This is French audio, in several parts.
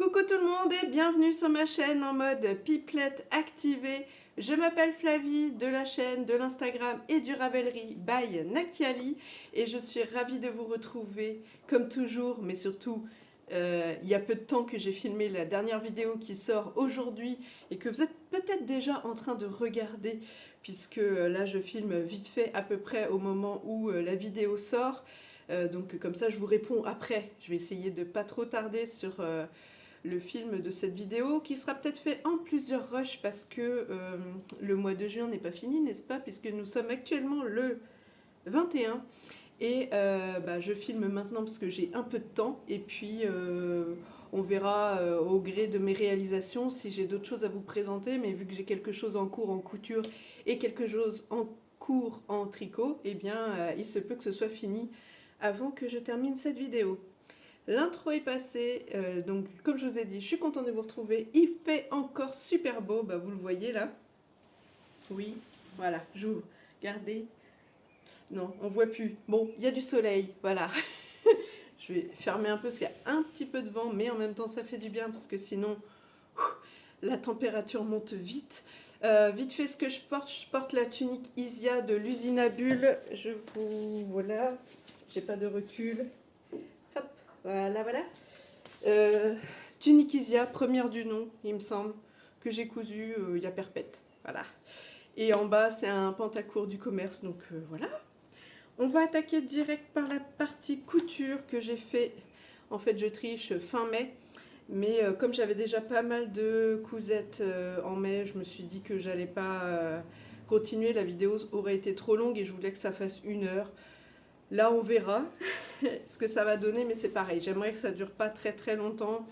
Coucou tout le monde et bienvenue sur ma chaîne en mode pipelette activée. Je m'appelle Flavie de la chaîne, de l'Instagram et du Ravelry by Nakiali et je suis ravie de vous retrouver comme toujours, mais surtout il y a peu de temps que j'ai filmé la dernière vidéo qui sort aujourd'hui et que vous êtes peut-être déjà en train de regarder puisque là je filme vite fait à peu près au moment où la vidéo sort. Donc comme ça je vous réponds après. Je vais essayer de pas trop tarder sur le film de cette vidéo qui sera peut-être fait en plusieurs rushs parce que le mois de juin n'est pas fini, n'est-ce pas, puisque nous sommes actuellement le 21 et je filme maintenant parce que j'ai un peu de temps et puis on verra au gré de mes réalisations si j'ai d'autres choses à vous présenter, mais vu que j'ai quelque chose en cours en couture et quelque chose en cours en tricot, eh bien il se peut que ce soit fini avant que je termine cette vidéo. L'intro est passée, donc comme je vous ai dit, je suis contente de vous retrouver. Il fait encore super beau, vous le voyez là. Oui, voilà, j'ouvre. Regardez. Non, on voit plus. Bon, il y a du soleil, voilà. Je vais fermer un peu parce qu'il y a un petit peu de vent, mais en même temps ça fait du bien parce que sinon la température monte vite. Vite fait ce que je porte la tunique Isia de l'usine à bulles. Je vous... Voilà, j'ai pas de recul. Hop, voilà, voilà. Tunique Isia, première du nom, il me semble, que j'ai cousu il y a perpète. Voilà. Et en bas, c'est un pantacourt du commerce, donc voilà. On va attaquer direct par la partie couture que j'ai fait. En fait, je triche fin mai. Mais comme j'avais déjà pas mal de cousettes en mai, je me suis dit que j'allais pas continuer. La vidéo aurait été trop longue et je voulais que ça fasse 1 heure. Là, on verra ce que ça va donner, mais c'est pareil. J'aimerais que ça dure pas très très longtemps.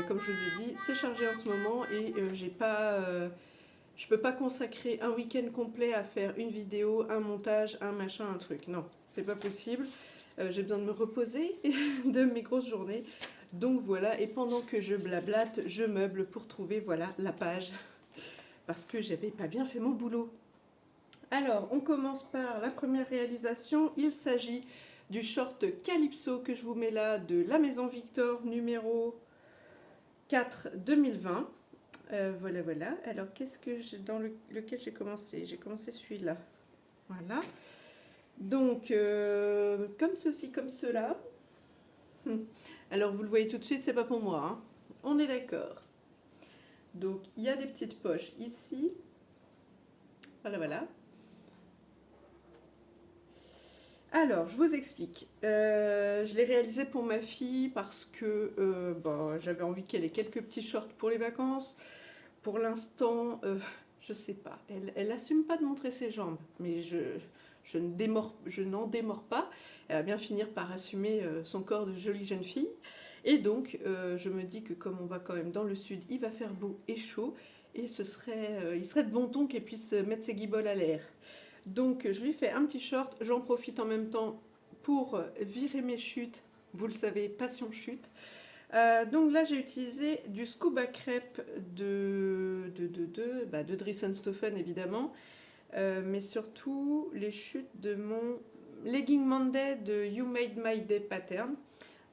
Comme je vous ai dit, c'est chargé en ce moment et je peux pas consacrer un week-end complet à faire une vidéo, un montage, un machin, un truc. Non, c'est pas possible. J'ai besoin de me reposer de mes grosses journées. Donc voilà, et pendant que je blablate, je meuble pour trouver voilà la page parce que j'avais pas bien fait mon boulot. Alors, on commence par la première réalisation. Il s'agit du short Calypso que je vous mets là de la Maison Victor numéro 4 2020. Voilà, voilà. Alors, qu'est-ce que dans lequel j'ai commencé? J'ai commencé celui-là. Voilà. Donc, comme ceci, comme cela. Alors, vous le voyez tout de suite, c'est pas pour moi. Hein. On est d'accord. Donc, il y a des petites poches ici. Voilà, voilà. Alors, je vous explique. Je l'ai réalisé pour ma fille parce que j'avais envie qu'elle ait quelques petits shorts pour les vacances. Pour l'instant, je sais pas. Elle n'assume pas de montrer ses jambes, mais je n'en démords pas. Elle va bien finir par assumer son corps de jolie jeune fille. Et donc, je me dis que comme on va quand même dans le sud, il va faire beau et chaud. Et il serait de bon ton qu'elle puisse mettre ses guibolles à l'air. Donc je lui fais un petit short, j'en profite en même temps pour virer mes chutes, vous le savez, passion chute. Donc là j'ai utilisé du scuba crepe de Dries Stoffen évidemment, mais surtout les chutes de mon Legging Monday de You Made My Day pattern.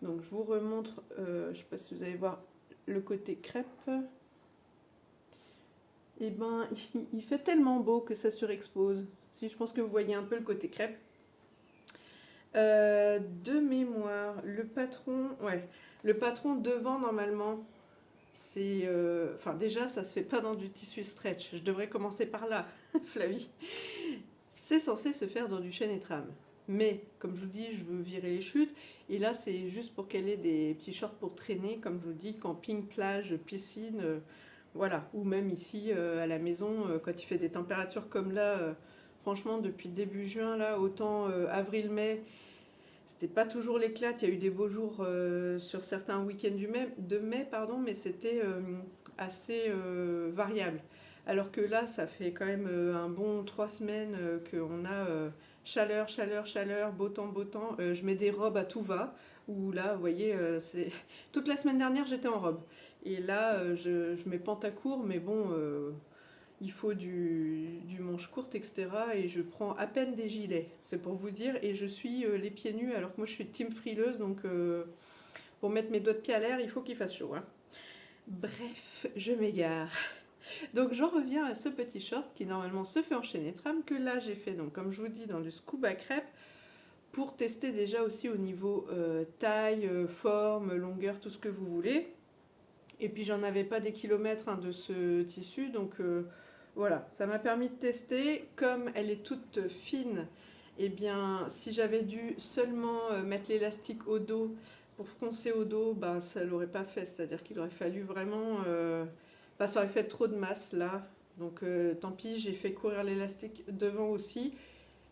Donc je vous remontre, je ne sais pas si vous allez voir le côté crêpe. Et ben il fait tellement beau que ça surexpose. Si je pense que vous voyez un peu le côté crêpe. De mémoire, le patron devant normalement, c'est, enfin déjà ça se fait pas dans du tissu stretch. Je devrais commencer par là, Flavie. C'est censé se faire dans du chêne et trame. Mais comme je vous dis, je veux virer les chutes. Et là, c'est juste pour qu'elle ait des petits shorts pour traîner, comme je vous dis, camping, plage, piscine, voilà. Ou même ici à la maison, quand il fait des températures comme là. Franchement, depuis début juin, là, autant avril-mai, c'était pas toujours l'éclat. Il y a eu des beaux jours sur certains week-ends de mai, pardon, mais c'était assez variable. Alors que là, ça fait quand même un bon 3 semaines qu'on a chaleur, chaleur, chaleur, beau temps, beau temps. Je mets des robes à tout va. Ou là, vous voyez, c'est toute la semaine dernière, j'étais en robe. Et là, je mets pantacourt, mais bon, il faut du manche courte, etc. Et je prends à peine des gilets, c'est pour vous dire. Et je suis les pieds nus, alors que moi je suis team frileuse, donc Pour mettre mes doigts de pied à l'air, il faut qu'il fasse chaud, hein. Bref, je m'égare. Donc j'en reviens à ce petit short qui normalement se fait en chaîne et trame, que là j'ai fait, donc comme je vous dis, dans du scuba crêpe, pour tester déjà aussi au niveau taille, forme, longueur, tout ce que vous voulez. Et puis j'en avais pas des kilomètres, hein, de ce tissu, donc voilà, ça m'a permis de tester. Comme elle est toute fine, et bien si j'avais dû seulement mettre l'élastique au dos pour froncer au dos, ben ça l'aurait pas fait, c'est-à-dire qu'il aurait fallu vraiment, enfin ça aurait fait trop de masse là, donc tant pis, j'ai fait courir l'élastique devant aussi.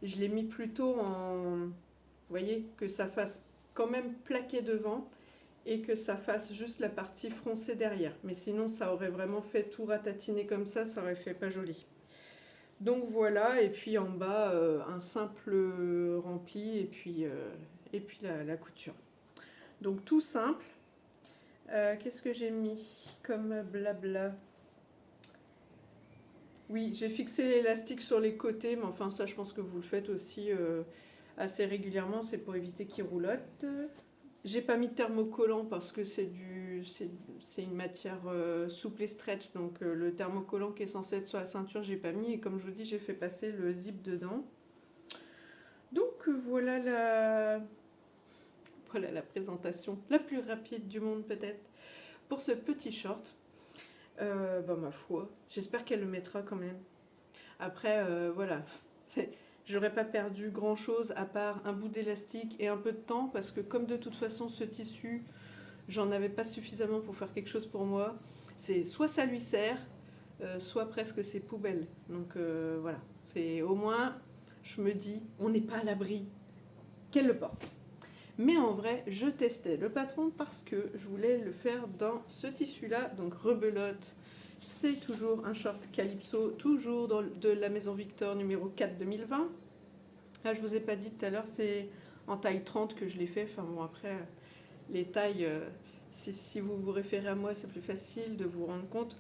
Je l'ai mis plutôt en, vous voyez, que ça fasse quand même plaqué devant et que ça fasse juste la partie froncée derrière. Mais sinon, ça aurait vraiment fait tout ratatiner comme ça aurait fait pas joli. Donc voilà, et puis en bas, un simple rempli, et puis la couture. Donc tout simple. Qu'est-ce que j'ai mis comme blabla? Oui, j'ai fixé l'élastique sur les côtés, mais enfin ça je pense que vous le faites aussi assez régulièrement, c'est pour éviter qu'il roulotte. J'ai pas mis de thermocollant parce que c'est une matière souple et stretch, donc le thermocollant qui est censé être sur la ceinture, j'ai pas mis, et comme je vous dis, j'ai fait passer le zip dedans. Donc voilà la présentation la plus rapide du monde peut-être pour ce petit short. Bah ma foi, j'espère qu'elle le mettra quand même. Après, voilà, j'aurais pas perdu grand chose à part un bout d'élastique et un peu de temps, parce que comme de toute façon ce tissu, j'en avais pas suffisamment pour faire quelque chose pour moi. C'est soit ça lui sert, soit presque c'est poubelle. Donc voilà, c'est au moins, je me dis, on n'est pas à l'abri qu'elle le porte. Mais en vrai, je testais le patron parce que je voulais le faire dans ce tissu-là, donc rebelote. C'est toujours un short Calypso, toujours de la Maison Victor numéro 4 2020. Là, je vous ai pas dit tout à l'heure, c'est en taille 30 que je l'ai fait. Enfin bon, après, les tailles, si vous vous référez à moi, c'est plus facile de vous rendre compte.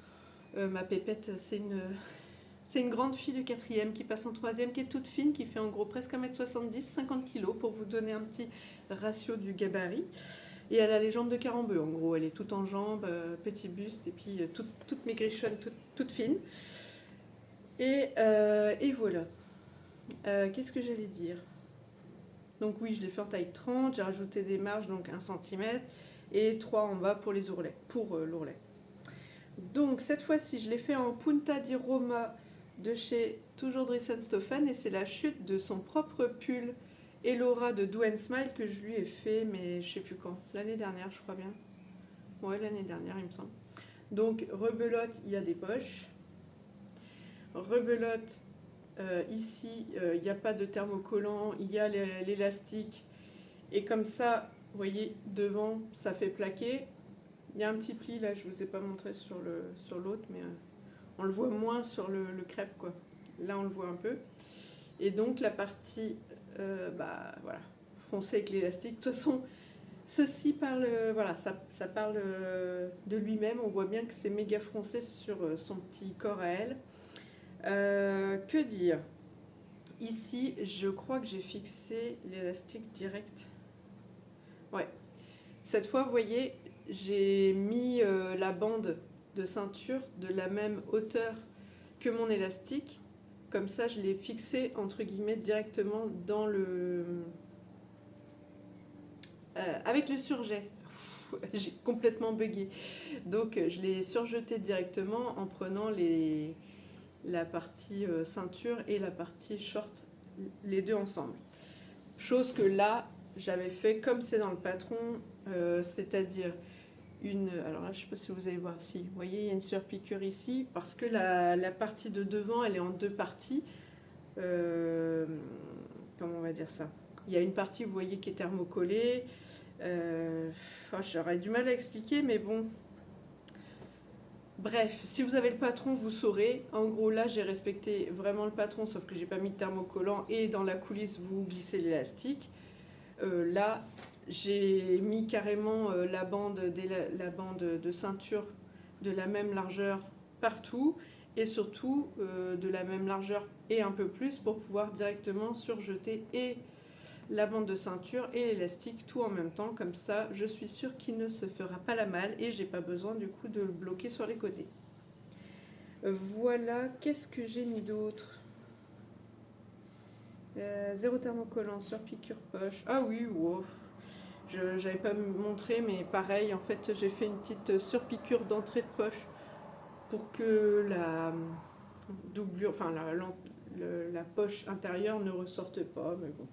Ma pépette, c'est une grande fille de 4e qui passe en 3e, qui est toute fine, qui fait en gros presque 1m70, 50 kg, pour vous donner un petit ratio du gabarit. Et elle a les jambes de carambeu, en gros. Elle est toute en jambes, petit buste, et puis toute maigrichonne, toute fine. Et voilà. Qu'est-ce que j'allais dire? Donc oui, je l'ai fait en taille 30, j'ai rajouté des marges, donc 1 cm, et 3 en bas pour les ourlets, pour l'ourlet. Donc cette fois-ci, je l'ai fait en Punta di Roma de chez toujours Dress & Stofan, et c'est la chute de son propre pull Elora de Do & Smile que je lui ai fait, mais je sais plus quand, l'année dernière je crois bien. Ouais, l'année dernière il me semble. Donc rebelote, il y a des poches. Rebelote, ici il n'y a pas de thermocollant, il y a l'élastique, et comme ça, vous voyez, devant ça fait plaquer. Il y a un petit pli là, je vous ai pas montré sur l'autre, mais on le voit moins sur le crêpe, quoi. Là on le voit un peu. Et donc la partie voilà, foncée avec l'élastique. De toute façon, ceci parle, voilà, ça parle de lui-même. On voit bien que c'est méga foncé sur son petit corps à elle. Que dire? Ici, je crois que j'ai fixé l'élastique direct. Ouais. Cette fois, vous voyez, j'ai mis la bande de ceinture de la même hauteur que mon élastique. Comme ça, je l'ai fixé, entre guillemets, directement dans avec le surjet. J'ai complètement bugué. Donc, je l'ai surjeté directement en prenant la partie ceinture et la partie short, les deux ensemble. Chose que là, j'avais fait comme c'est dans le patron, c'est-à-dire alors là, je ne sais pas si vous allez voir, si vous voyez, il y a une surpiqûre ici, parce que la partie de devant, elle est en deux parties. Comment on va dire ça? Il y a une partie, vous voyez, qui est thermocollée. J'aurais du mal à expliquer, mais bon. Bref, si vous avez le patron, vous saurez. En gros, là, j'ai respecté vraiment le patron, sauf que j'ai pas mis de thermocollant, et dans la coulisse, vous glissez l'élastique. Là, j'ai mis carrément la bande de ceinture de la même largeur partout, et surtout de la même largeur et un peu plus, pour pouvoir directement surjeter et la bande de ceinture et l'élastique tout en même temps. Comme ça, je suis sûre qu'il ne se fera pas la malle et j'ai pas besoin du coup de le bloquer sur les côtés. Voilà, qu'est-ce que j'ai mis d'autre? Zéro thermocollant sur piqûre poche. Ah oui, wow. Je n'avais pas montré, mais pareil, en fait, j'ai fait une petite surpiqûre d'entrée de poche pour que la doublure, enfin la poche intérieure ne ressorte pas. Mais bon,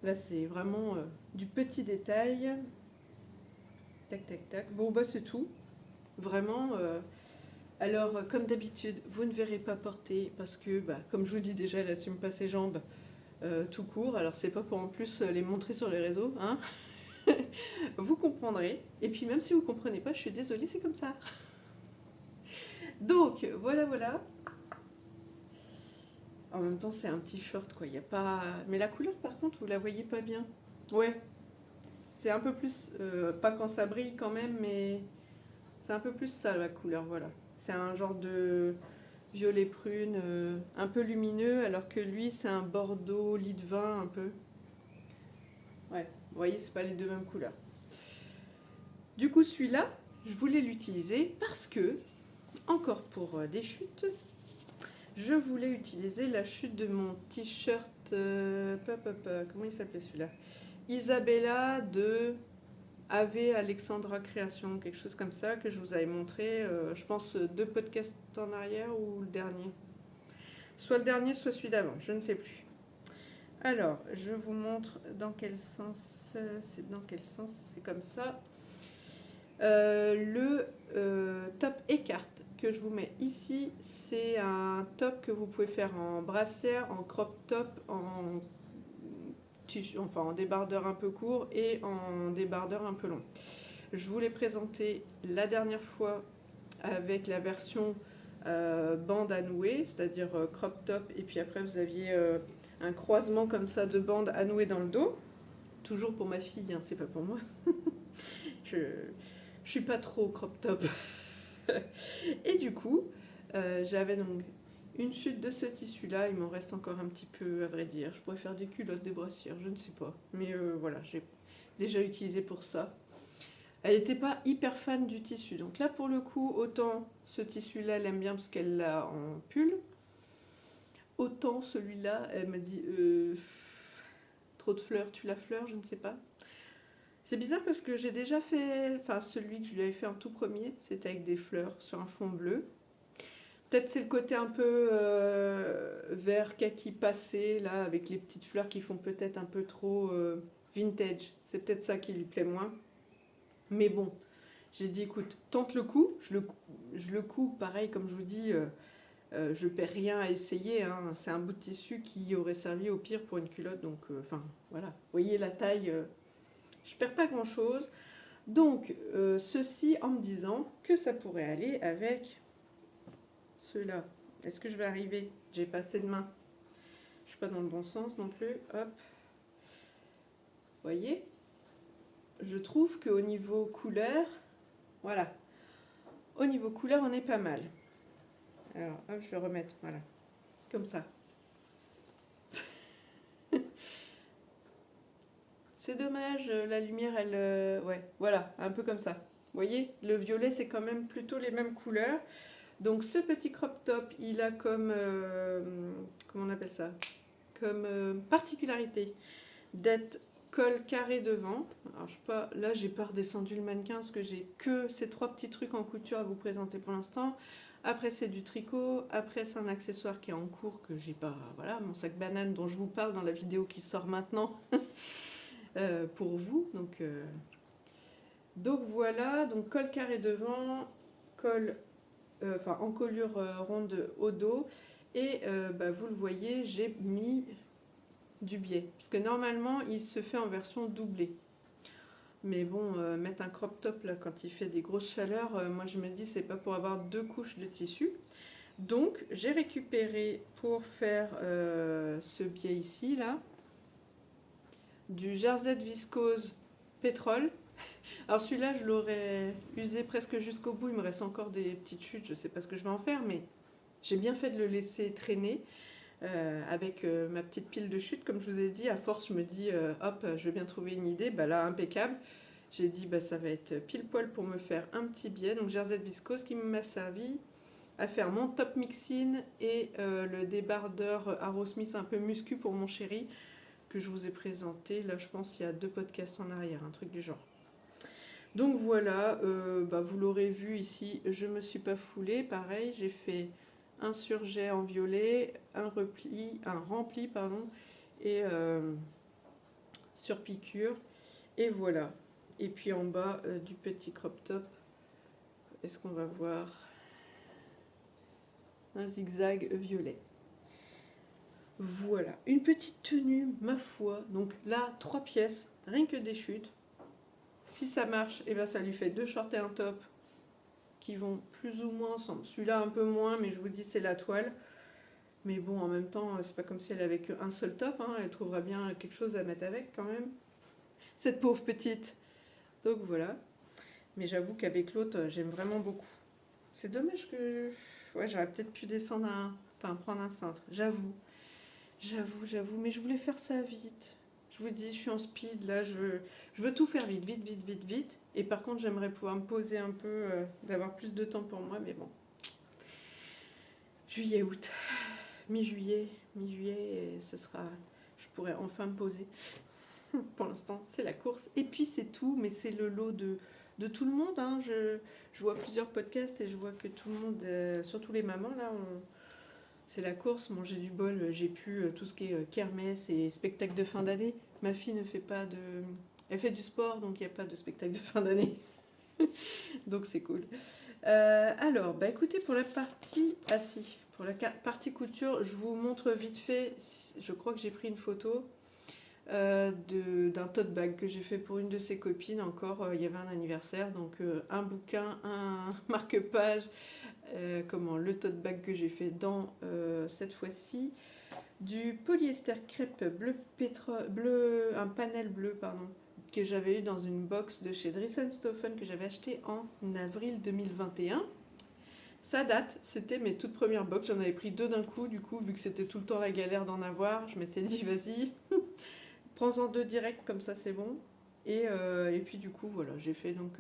là, c'est vraiment du petit détail. Tac, tac, tac. Bon, bah, c'est tout. Vraiment. Alors, comme d'habitude, vous ne verrez pas porter parce que, bah, comme je vous dis déjà, elle assume pas ses jambes tout court. Alors, c'est pas pour en plus les montrer sur les réseaux, hein. Vous comprendrez. Et puis, même si vous comprenez pas, je suis désolée, c'est comme ça. Donc, voilà. En même temps, c'est un petit short, quoi. Y a pas... Mais la couleur, par contre, vous la voyez pas bien. Ouais, c'est un peu plus... pas quand ça brille quand même, mais c'est un peu plus ça, la couleur, voilà. C'est un genre de violet prune, un peu lumineux, alors que lui, c'est un bordeaux lit de vin, un peu. Ouais, vous voyez, c'est pas les deux mêmes couleurs. Du coup, celui-là, je voulais l'utiliser parce que, encore pour des chutes, je voulais utiliser la chute de mon t-shirt, comment il s'appelait celui-là? Isabella de Ave Alexandra Création, quelque chose comme ça, que je vous avais montré, je pense 2 podcasts en arrière ou le dernier. Soit le dernier, soit celui d'avant, je ne sais plus. Alors, je vous montre dans quel sens, c'est comme ça. Le top écarte que je vous mets ici, c'est un top que vous pouvez faire en brassière, en crop top, en débardeur un peu court et en débardeur un peu long. Je vous l'ai présenté la dernière fois avec la version bande à nouer, c'est-à-dire crop top, et puis après vous aviez un croisement comme ça de bandes à nouer dans le dos. Toujours pour ma fille, hein, c'est pas pour moi. Je suis pas trop crop top. Et du coup, j'avais donc une chute de ce tissu-là. Il m'en reste encore un petit peu, à vrai dire. Je pourrais faire des culottes, des brassières, je ne sais pas. Mais voilà, j'ai déjà utilisé pour ça. Elle n'était pas hyper fan du tissu. Donc là, pour le coup, autant ce tissu-là, elle aime bien parce qu'elle l'a en pull. Autant celui-là, elle m'a dit trop de fleurs, tu la fleur, je ne sais pas. C'est bizarre parce que j'ai déjà fait, enfin celui que je lui avais fait en tout premier, c'était avec des fleurs sur un fond bleu. Peut-être c'est le côté un peu vert kaki passé, là, avec les petites fleurs qui font peut-être un peu trop vintage. C'est peut-être ça qui lui plaît moins. Mais bon, j'ai dit, écoute, tente le coup. Je le couds, pareil, comme je vous dis, je perds rien à essayer. Hein. C'est un bout de tissu qui aurait servi au pire pour une culotte. Donc, enfin, voilà. Vous voyez la taille, je perds pas grand-chose. Donc, ceci en me disant que ça pourrait aller avec ceux-là. Est-ce que je vais arriver? J'ai pas assez de mains. Je suis pas dans le bon sens non plus. Hop. Vous voyez? Je trouve qu'au niveau couleur, voilà. Au niveau couleur, on est pas mal. Alors, hop, je vais remettre, voilà. Comme ça. C'est dommage, la lumière, elle... ouais, voilà, un peu comme ça. Vous voyez? Le violet, c'est quand même plutôt les mêmes couleurs. Donc, ce petit crop top, il a comme... comment on appelle ça? Comme particularité d'être col carré devant. Alors, je sais pas, là, j'ai pas redescendu le mannequin parce que j'ai que ces 3 petits trucs en couture à vous présenter pour l'instant. Après, c'est du tricot. Après, c'est un accessoire qui est en cours que j'ai pas. Voilà, mon sac banane dont je vous parle dans la vidéo qui sort maintenant pour vous. Donc voilà, donc col carré devant, col, encolure ronde au dos. Et vous le voyez, j'ai mis du biais. Parce que normalement, il se fait en version doublée. Mais bon, mettre un crop top là quand il fait des grosses chaleurs, moi je me dis c'est pas pour avoir 2 couches de tissu. Donc j'ai récupéré pour faire ce biais ici là du jersey de viscose pétrole. Alors celui-là je l'aurais usé presque jusqu'au bout, il me reste encore des petites chutes, je sais pas ce que je vais en faire, mais j'ai bien fait de le laisser traîner. avec ma petite pile de chute, comme je vous ai dit. À force, je me dis, hop, je vais bien trouver une idée. Bah là, impeccable. J'ai dit, bah, ça va être pile poil pour me faire un petit billet. Donc, Jersey Viscose qui m'a servi à faire mon top mixing et le débardeur Aerosmith un peu muscu pour mon chéri que je vous ai présenté. Là, je pense qu'il y a 2 podcasts en arrière, un truc du genre. Donc voilà, bah, vous l'aurez vu ici, je me suis pas foulée. Pareil, j'ai fait un surjet en violet, un rempli, pardon, et sur piqûre. Et voilà. Et puis en bas du petit crop top, est-ce qu'on va voir un zigzag violet. Voilà, une petite tenue, ma foi. Donc là, 3 pièces, rien que des chutes. Si ça marche, et ben ça lui fait 2 shorts et un top qui vont plus ou moins ensemble. Celui-là un peu moins, mais je vous dis c'est la toile. Mais bon, en même temps, c'est pas comme si elle avait qu'un seul top, hein. Elle trouvera bien quelque chose à mettre avec quand même. Cette pauvre petite. Donc voilà. Mais j'avoue qu'avec l'autre, j'aime vraiment beaucoup. C'est dommage que... Ouais, j'aurais peut-être pu descendre enfin, prendre un cintre. J'avoue. Mais je voulais faire ça vite. Je vous dis, je suis en speed, là, je veux tout faire vite. Et par contre, j'aimerais pouvoir me poser un peu, d'avoir plus de temps pour moi, mais bon. Juillet, août, mi-juillet, et ce sera... Je pourrais enfin me poser. Pour l'instant, c'est la course. Et puis, c'est tout, mais c'est le lot de tout le monde, hein. Je vois plusieurs podcasts et je vois que tout le monde, surtout les mamans, là, c'est la course. Bon, j'ai du bol, j'ai pu tout ce qui est kermesse et spectacle de fin d'année. Ma fille ne fait pas de... Elle fait du sport, donc il n'y a pas de spectacle de fin d'année. Donc c'est cool. Alors, bah écoutez, pour la partie... Ah si, pour la partie couture, je vous montre vite fait. Je crois que j'ai pris une photo d'un tote bag que j'ai fait pour une de ses copines. Encore, il y avait un anniversaire, donc un bouquin, un marque-page, le tote bag que j'ai fait dans cette fois-ci du polyester crêpe bleu, un panel bleu, pardon, que j'avais eu dans une box de chez Dries+Stoffen que j'avais acheté en avril 2021. Ça date, c'était mes toutes premières box, j'en avais pris 2 d'un coup, du coup, vu que c'était tout le temps la galère d'en avoir, je m'étais dit, vas-y, prends-en 2 direct, comme ça c'est bon. Et puis du coup, voilà, j'ai fait donc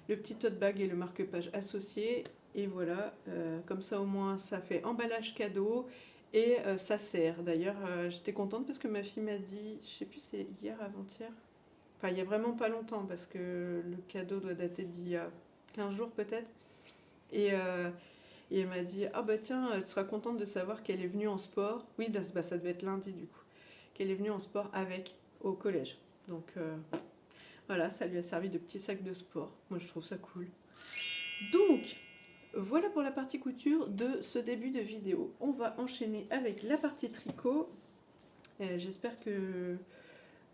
le petit tote bag et le marque-page associé. Et voilà, comme ça au moins ça fait emballage cadeau et ça sert. D'ailleurs, j'étais contente parce que ma fille m'a dit, je sais plus si c'est hier, avant-hier, enfin il y a vraiment pas longtemps parce que le cadeau doit dater d'il y a 15 jours peut-être. Et elle m'a dit, ah bah tiens, tu seras contente de savoir qu'elle est venue en sport. Oui, bah, ça devait être lundi du coup. Qu'elle est venue en sport avec au collège. Donc voilà, ça lui a servi de petit sac de sport. Moi je trouve ça cool. Donc voilà pour la partie couture de ce début de vidéo. On va enchaîner avec la partie tricot. J'espère que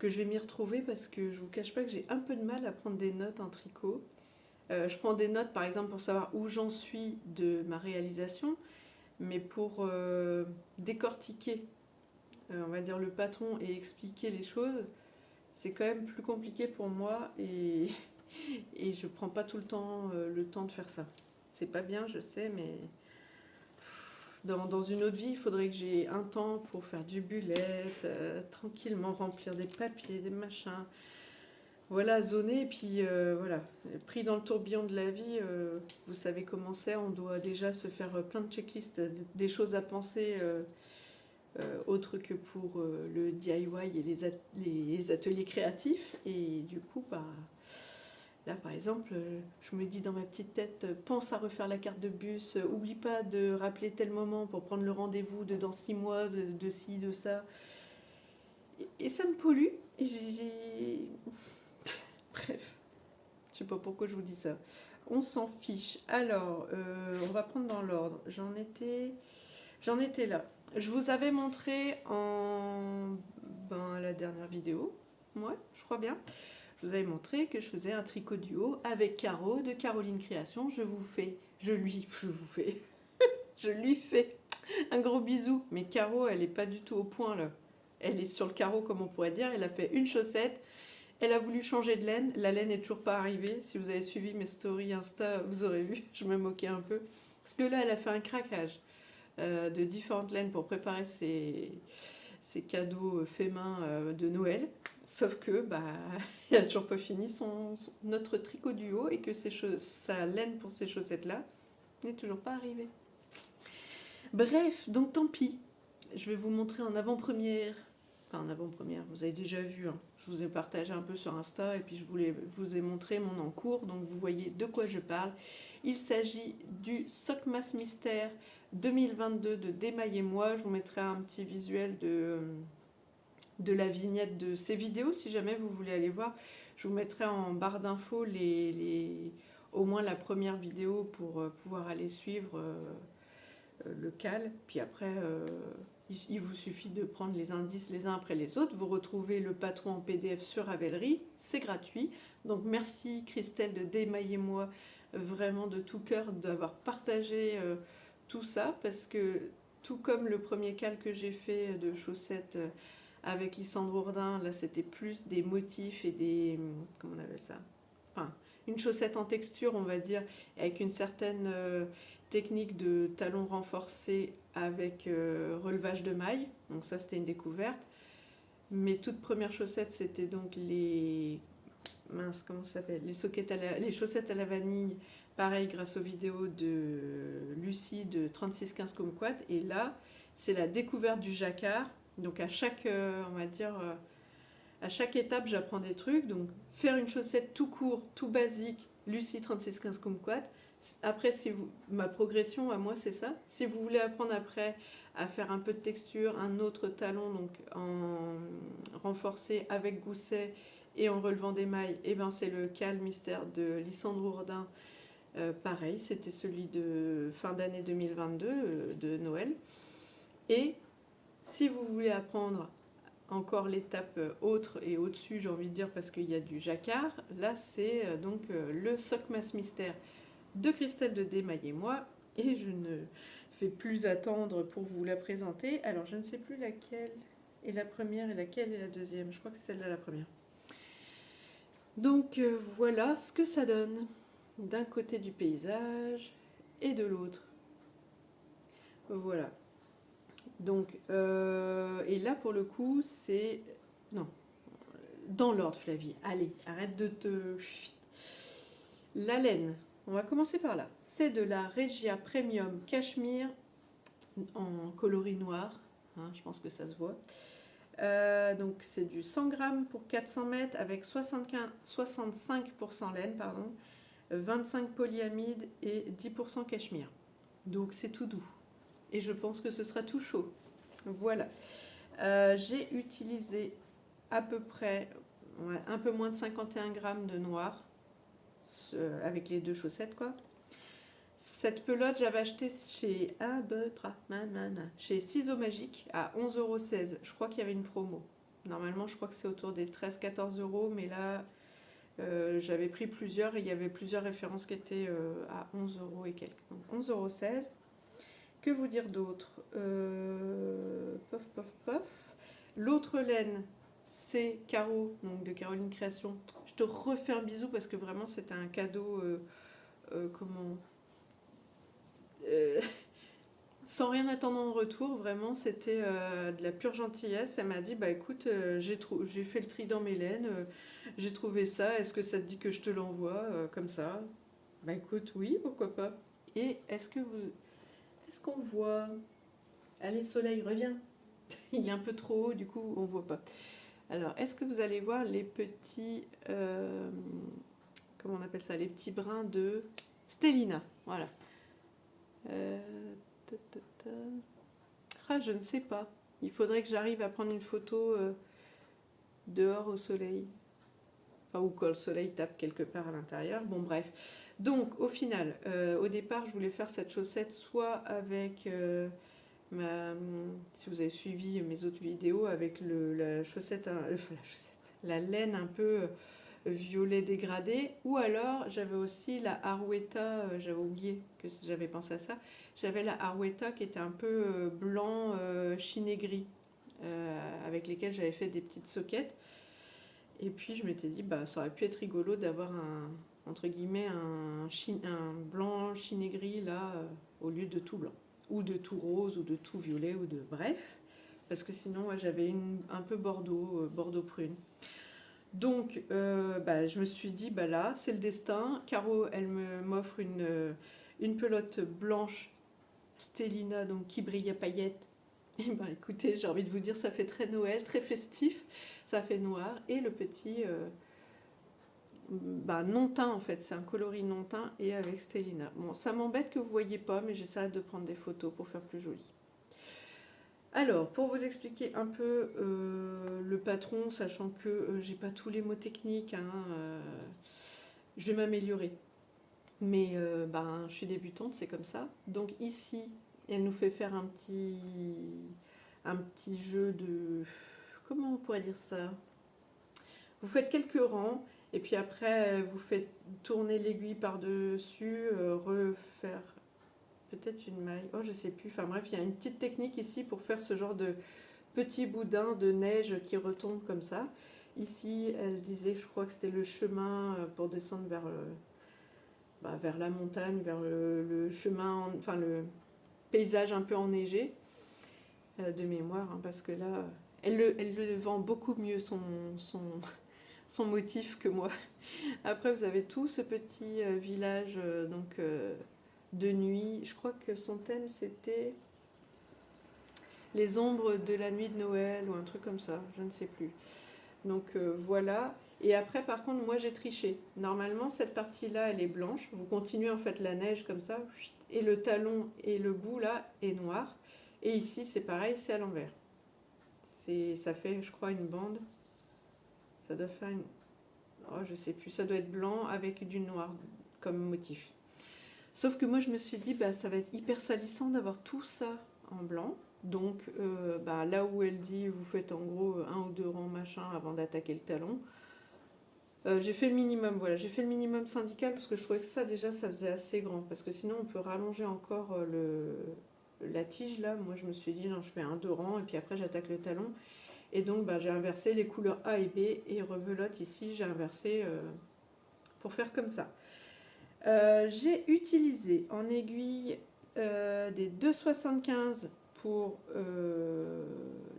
je vais m'y retrouver parce que je vous cache pas que j'ai un peu de mal à prendre des notes en tricot. Je prends des notes par exemple pour savoir où j'en suis de ma réalisation, mais pour décortiquer, on va dire, le patron et expliquer les choses, c'est quand même plus compliqué pour moi et je prends pas tout le temps de faire ça. C'est pas bien, je sais, mais dans une autre vie, il faudrait que j'ai un temps pour faire du bullet, tranquillement remplir des papiers, des machins. Voilà, zoner, et puis voilà, pris dans le tourbillon de la vie, vous savez comment c'est, on doit déjà se faire plein de checklists, des choses à penser autres que pour le DIY et les ateliers créatifs. Et du coup, bah, là par exemple, je me dis dans ma petite tête, pense à refaire la carte de bus, oublie pas de rappeler tel moment pour prendre le rendez-vous de dans 6 mois, de ci, de ça. Et ça me pollue, et Bref, je sais pas pourquoi je vous dis ça. On s'en fiche. Alors, on va prendre dans l'ordre. J'en étais là. Je vous avais montré la dernière vidéo. Ouais, je crois bien. Je vous avais montré que je faisais un tricot duo avec Caro de Caroline Création. Je lui fais un gros bisou. Mais Caro, elle est pas du tout au point là. Elle est sur le carreau, comme on pourrait dire. Elle a fait une chaussette. Elle a voulu changer de laine. La laine n'est toujours pas arrivée. Si vous avez suivi mes stories Insta, vous aurez vu. Je me moquais un peu. Parce que là, elle a fait un craquage. de différentes laines pour préparer ses cadeaux faits main de Noël. Sauf que il a toujours pas fini notre tricot du haut et que sa laine pour ces chaussettes-là n'est toujours pas arrivée. Bref, donc tant pis. Je vais vous montrer en avant-première. Enfin, en avant-première, vous avez déjà vu. Hein. Je vous ai partagé un peu sur Insta et puis vous ai montré mon encours. Donc vous voyez de quoi je parle. Il s'agit du Sockmas Mystère 2022 de Démaillez-moi. Je vous mettrai un petit visuel de la vignette de ces vidéos si jamais vous voulez aller voir. Je vous mettrai en barre d'infos au moins la première vidéo pour pouvoir aller suivre le cal. Puis après, il vous suffit de prendre les indices les uns après les autres. Vous retrouvez le patron en PDF sur Ravelry, c'est gratuit. Donc merci Christelle de Démaillez-moi, vraiment de tout cœur d'avoir partagé tout ça, parce que tout comme le premier cal que j'ai fait de chaussettes avec Lysandre Ourdin, là c'était plus des motifs et des... comment on appelle ça, enfin, une chaussette en texture, on va dire, avec une certaine technique de talon renforcé avec relevage de mailles. Donc ça, c'était une découverte. Mes toutes premières chaussettes, c'était donc les... mince, comment ça s'appelle, les chaussettes à la vanille, pareil, grâce aux vidéos de Lucie de 3615 Kumquat. Et là, c'est la découverte du jacquard. Donc à chaque, on va dire... à chaque étape, j'apprends des trucs. Donc, faire une chaussette tout court, tout basique, Lucie 3615 Kumquat. Après, ma progression à moi, c'est ça. Si vous voulez apprendre après à faire un peu de texture, un autre talon, donc en renforcé avec gousset et en relevant des mailles, et ben c'est le cal mystère de Lysandre Ourdin. Pareil, c'était celui de fin d'année 2022, de Noël. Et si vous voulez apprendre encore l'étape autre et au-dessus, j'ai envie de dire, parce qu'il y a du jacquard. Là, c'est donc le Sockmas Mystère de Christelle de Démaillez-moi. Et je ne fais plus attendre pour vous la présenter. Alors, je ne sais plus laquelle est la première et laquelle est la deuxième. Je crois que c'est celle-là la première. Donc, voilà ce que ça donne d'un côté du paysage et de l'autre. Voilà. Donc, et là pour le coup, c'est... Non, dans l'ordre, Flavie. Allez, arrête de te... La laine, on va commencer par là. C'est de la Regia Premium Cachemire en coloris noir. Hein, je pense que ça se voit. Donc, c'est du 100 grammes pour 400 mètres avec 65% laine, 25 polyamide et 10% cachemire. Donc, c'est tout doux. Et je pense que ce sera tout chaud. Voilà. J'ai utilisé à peu près un peu moins de 51 grammes de noir avec les deux chaussettes, quoi. Cette pelote, j'avais acheté chez chez Ciseaux Magiques à 11,16 €. Je crois qu'il y avait une promo. Normalement, je crois que c'est autour des 13-14 €, mais là, j'avais pris plusieurs et il y avait plusieurs références qui étaient à 11 € et quelques. Donc 11,16 €. Que vous dire d'autre? Pof, pof, pof. L'autre laine, c'est Caro, donc de Caroline Création. Je te refais un bisou parce que vraiment c'était un cadeau, sans rien attendre en retour. Vraiment, c'était de la pure gentillesse. Elle m'a dit, bah écoute, j'ai fait le tri dans mes laines, j'ai trouvé ça. Est-ce que ça te dit que je te l'envoie comme ça? Bah écoute, oui, pourquoi pas. Et est-ce qu'on voit... Allez, soleil, reviens. Il est un peu trop haut, du coup, on ne voit pas. Alors, est-ce que vous allez voir les petits... comment on appelle ça? Les petits brins de Stellina. Voilà. Ah, je ne sais pas. Il faudrait que j'arrive à prendre une photo dehors au soleil. Enfin, ou quand le soleil tape quelque part à l'intérieur. Bon, bref. Donc, au final, au départ, je voulais faire cette chaussette soit avec... si vous avez suivi mes autres vidéos avec la chaussette, la laine un peu violet dégradé, ou alors j'avais aussi la Arouetta, j'avais oublié que j'avais pensé à ça, j'avais la Arouetta qui était un peu blanc chiné gris, avec lesquels j'avais fait des petites soquettes, et puis je m'étais dit bah ça aurait pu être rigolo d'avoir entre guillemets un blanc chiné gris là au lieu de tout blanc. ou de tout rose, ou de tout violet, ou de bref, parce que sinon ouais, j'avais un peu bordeaux, bordeaux prune. Donc je me suis dit, bah là, c'est le destin. Caro, elle m'offre une pelote blanche Stellina, donc qui brille à paillettes. Et ben écoutez, j'ai envie de vous dire, ça fait très Noël, très festif, ça fait noir. Et le petit non teint en fait, c'est un coloris non teint et avec Stellina. Bon, ça m'embête que vous ne voyez pas, mais j'essaie de prendre des photos pour faire plus joli. Alors, pour vous expliquer un peu le patron, sachant que j'ai pas tous les mots techniques, je vais m'améliorer. Mais je suis débutante, c'est comme ça. Donc ici, elle nous fait faire un petit jeu de... Comment on pourrait dire ça? Vous faites quelques rangs, et puis après, vous faites tourner l'aiguille par-dessus, refaire peut-être une maille. Oh, je sais plus. Enfin bref, il y a une petite technique ici pour faire ce genre de petit boudin de neige qui retombe comme ça. Ici, elle disait, je crois que c'était le chemin pour descendre vers la montagne, vers le chemin, enfin le paysage un peu enneigé de mémoire, parce que là, elle le vend beaucoup mieux son motif que moi. Après, vous avez tout ce petit village de nuit. Je crois que son thème, c'était les ombres de la nuit de Noël ou un truc comme ça, je ne sais plus. Donc voilà. Et après, par contre, moi, j'ai triché. Normalement, cette partie-là, elle est blanche. Vous continuez en fait la neige comme ça. Et le talon et le bout, là, est noir. Et ici, c'est pareil, c'est à l'envers. Ça fait, je crois, une bande. Ça doit faire une... Oh, je sais plus. Ça doit être blanc avec du noir comme motif. Sauf que moi, je me suis dit, ça va être hyper salissant d'avoir tout ça en blanc. Donc, là où elle dit, vous faites en gros un ou deux rangs machin avant d'attaquer le talon. J'ai fait le minimum, voilà, j'ai fait le minimum syndical parce que je trouvais que ça déjà ça faisait assez grand parce que sinon on peut rallonger encore la tige là. Moi je me suis dit non, je fais un deux rangs et puis après j'attaque le talon et donc j'ai inversé les couleurs A et B et rebelote ici j'ai inversé pour faire comme ça. J'ai utilisé en aiguille des 2,75 pour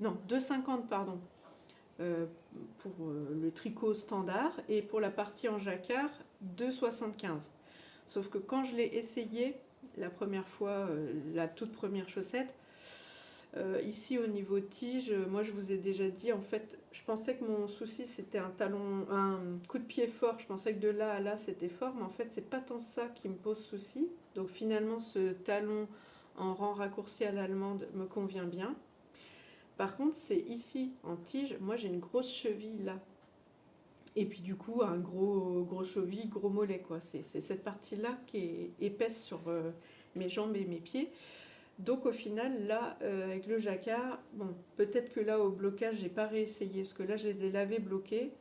non 2,50 pardon pour le tricot standard et pour la partie en jacquard 2,75. Sauf que quand je l'ai essayé la première fois, la toute première chaussette, ici au niveau tige, moi je vous ai déjà dit en fait, je pensais que mon souci c'était un coup de pied fort, je pensais que de là à là c'était fort, mais en fait c'est pas tant ça qui me pose souci. Donc finalement ce talon en rang raccourci à l'allemande me convient bien. Par contre, c'est ici, en tige, moi j'ai une grosse cheville là. Et puis du coup, un gros cheville, gros mollet, quoi. C'est cette partie-là qui est épaisse sur mes jambes et mes pieds. Donc au final, là, avec le jacquard, bon, peut-être que là, au blocage, j'ai pas réessayé, parce que là, je les ai lavés bloqués.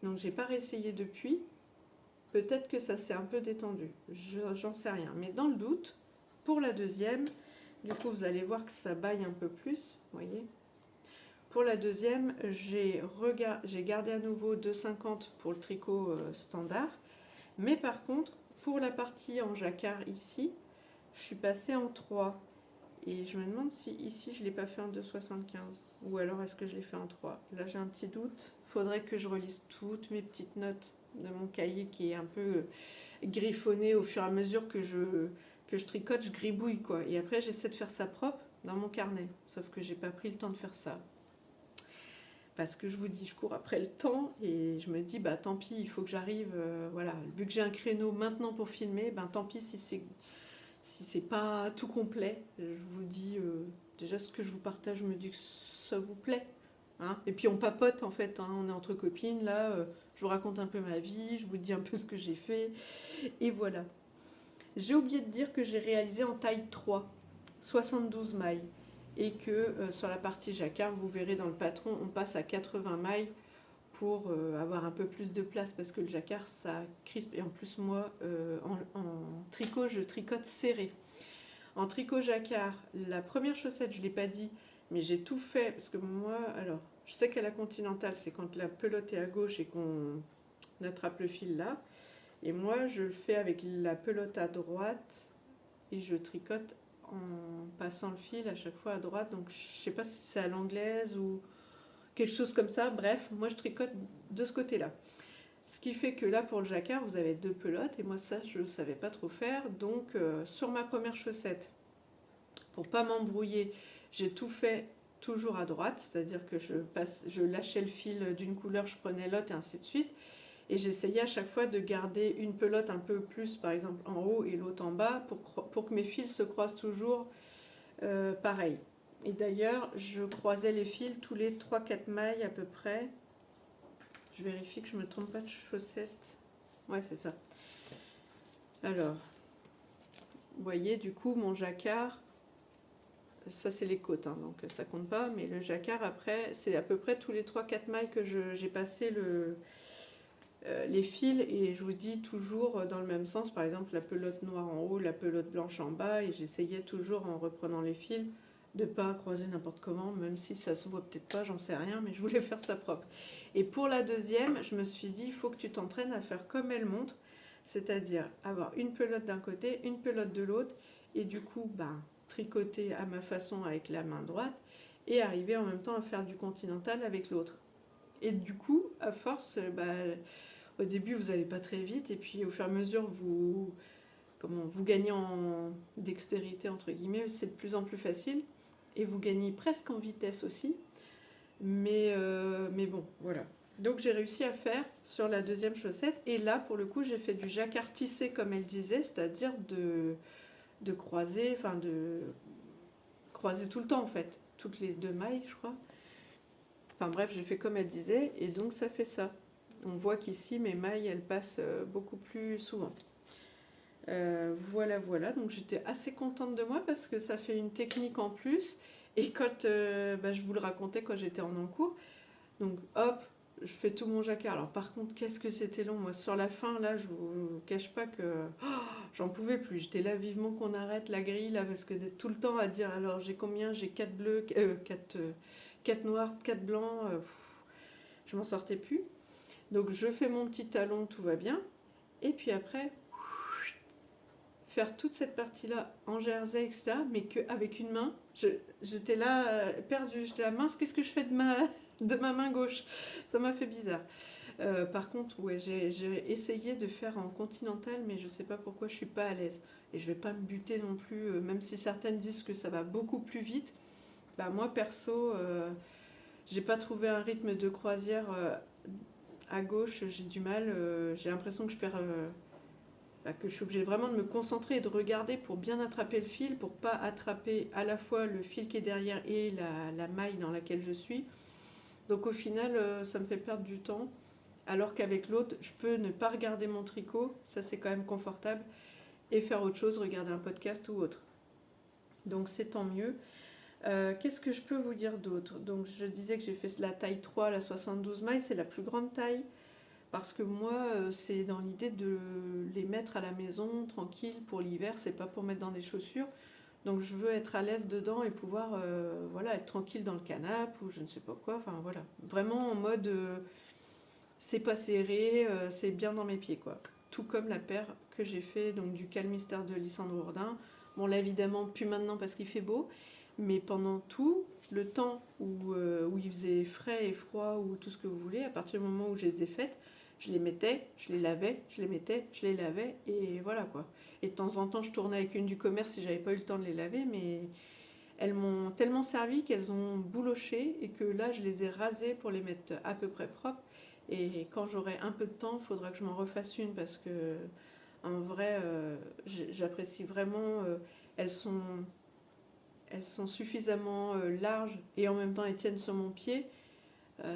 Donc j'ai pas réessayé depuis. Peut-être que ça s'est un peu détendu. J'en sais rien. Mais dans le doute, pour la deuxième, du coup, vous allez voir que ça baille un peu plus, vous voyez. Pour la deuxième, j'ai gardé à nouveau 2,50 pour le tricot standard. Mais par contre, pour la partie en jacquard ici, je suis passée en 3. Et je me demande si ici, je ne l'ai pas fait en 2,75. Ou alors est-ce que je l'ai fait en 3. Là, j'ai un petit doute. Il faudrait que je relise toutes mes petites notes de mon cahier qui est un peu griffonné au fur et à mesure que je tricote, je gribouille, quoi. Et après, j'essaie de faire ça propre dans mon carnet. Sauf que j'ai pas pris le temps de faire ça. Parce que je vous dis, je cours après le temps et je me dis, tant pis, il faut que j'arrive, voilà, vu que j'ai un créneau maintenant pour filmer, tant pis si c'est pas tout complet. Je vous dis, déjà ce que je vous partage, je me dis que ça vous plaît. Hein, et puis on papote en fait, on est entre copines là, je vous raconte un peu ma vie, je vous dis un peu ce que j'ai fait, et voilà. J'ai oublié de dire que j'ai réalisé en taille 3, 72 mailles. Et que sur la partie jacquard, vous verrez dans le patron, on passe à 80 mailles pour avoir un peu plus de place parce que le jacquard ça crispe. Et en plus, moi, en tricot, je tricote serré. En tricot jacquard, la première chaussette, je ne l'ai pas dit, mais j'ai tout fait parce que moi, alors, je sais qu'à la Continentale, c'est quand la pelote est à gauche et qu'on attrape le fil là. Et moi, je le fais avec la pelote à droite et je tricote en passant le fil à chaque fois à droite. Donc je sais pas si c'est à l'anglaise ou quelque chose comme ça. Bref, moi je tricote de ce côté-là. Ce qui fait que là pour le jacquard, vous avez 2 pelotes et moi ça je ne savais pas trop faire. Donc sur ma première chaussette, pour pas m'embrouiller, j'ai tout fait toujours à droite, c'est-à-dire que je lâchais le fil d'une couleur, je prenais l'autre et ainsi de suite. Et j'essayais à chaque fois de garder une pelote un peu plus, par exemple en haut et l'autre en bas, pour que mes fils se croisent toujours pareil. Et d'ailleurs, je croisais les fils tous les 3-4 mailles à peu près. Je vérifie que je ne me trompe pas de chaussettes. Ouais, c'est ça. Alors, vous voyez, du coup, mon jacquard, ça c'est les côtes, hein, donc ça compte pas, mais le jacquard, après, c'est à peu près tous les 3-4 mailles que j'ai passé les fils, et je vous dis toujours dans le même sens, par exemple la pelote noire en haut, la pelote blanche en bas, et j'essayais toujours en reprenant les fils de pas croiser n'importe comment, même si ça se voit peut-être pas, j'en sais rien, mais je voulais faire ça propre. Et pour la deuxième, je me suis dit, il faut que tu t'entraînes à faire comme elle montre, c'est-à-dire avoir une pelote d'un côté, une pelote de l'autre, et du coup, tricoter à ma façon avec la main droite, et arriver en même temps à faire du continental avec l'autre. Et du coup, à force, au début, vous n'allez pas très vite, et puis au fur et à mesure, vous gagnez en dextérité, entre guillemets, c'est de plus en plus facile, et vous gagnez presque en vitesse aussi. Mais bon, voilà. Donc j'ai réussi à faire sur la deuxième chaussette, et là, pour le coup, j'ai fait du jacquard tissé, comme elle disait, c'est-à-dire de croiser, de croiser tout le temps, en fait, toutes les 2 mailles, je crois. Enfin bref, j'ai fait comme elle disait, et donc ça fait ça. On voit qu'ici, mes mailles, elles passent beaucoup plus souvent. Voilà. Donc j'étais assez contente de moi parce que ça fait une technique en plus. Et quand je vous le racontais quand j'étais en encours, donc hop, je fais tout mon jacquard. Alors par contre, qu'est-ce que c'était long. Moi, sur la fin, là, je vous cache pas que j'en pouvais plus. J'étais là vivement qu'on arrête la grille, là, parce que d'être tout le temps à dire, alors j'ai combien? J'ai 4 bleus, 4 noirs, 4 blancs. Je m'en sortais plus. Donc je fais mon petit talon, tout va bien. Et puis après, faire toute cette partie-là en jersey, etc., mais qu'avec une main, j'étais là perdue. J'étais là, mince, qu'est-ce que je fais de ma main gauche? Ça m'a fait bizarre. Par contre, ouais, j'ai essayé de faire en continental, mais je sais pas pourquoi je suis pas à l'aise. Et je vais pas me buter non plus, même si certaines disent que ça va beaucoup plus vite. Moi, perso, j'ai pas trouvé un rythme de croisière à gauche, j'ai du mal. J'ai l'impression que que je suis obligée vraiment de me concentrer et de regarder pour bien attraper le fil, pour pas attraper à la fois le fil qui est derrière et la maille dans laquelle je suis. Donc au final, ça me fait perdre du temps. Alors qu'avec l'autre, je peux ne pas regarder mon tricot, ça c'est quand même confortable, et faire autre chose, regarder un podcast ou autre. Donc c'est tant mieux. Qu'est-ce que je peux vous dire d'autre? Donc je disais que j'ai fait la taille 3, la 72 mailles, c'est la plus grande taille. Parce que moi, c'est dans l'idée de les mettre à la maison, tranquille, pour l'hiver, c'est pas pour mettre dans des chaussures. Donc je veux être à l'aise dedans et pouvoir être tranquille dans le canapé ou je ne sais pas quoi. Enfin voilà, vraiment en mode c'est pas serré, c'est bien dans mes pieds quoi. Tout comme la paire que j'ai fait donc du Calmystère de Lysandre Bourdin. Bon là évidemment plus maintenant parce qu'il fait beau, mais pendant tout le temps où il faisait frais et froid ou tout ce que vous voulez, à partir du moment où je les ai faites, je les mettais, je les lavais, je les mettais, je les lavais, et voilà quoi. Et de temps en temps, je tournais avec une du commerce si j'avais pas eu le temps de les laver, mais elles m'ont tellement servi qu'elles ont bouloché et que là, je les ai rasées pour les mettre à peu près propres. Et quand j'aurai un peu de temps, il faudra que je m'en refasse une parce que, en vrai, j'apprécie vraiment. Elles sont, elles sont suffisamment larges et en même temps elles tiennent sur mon pied.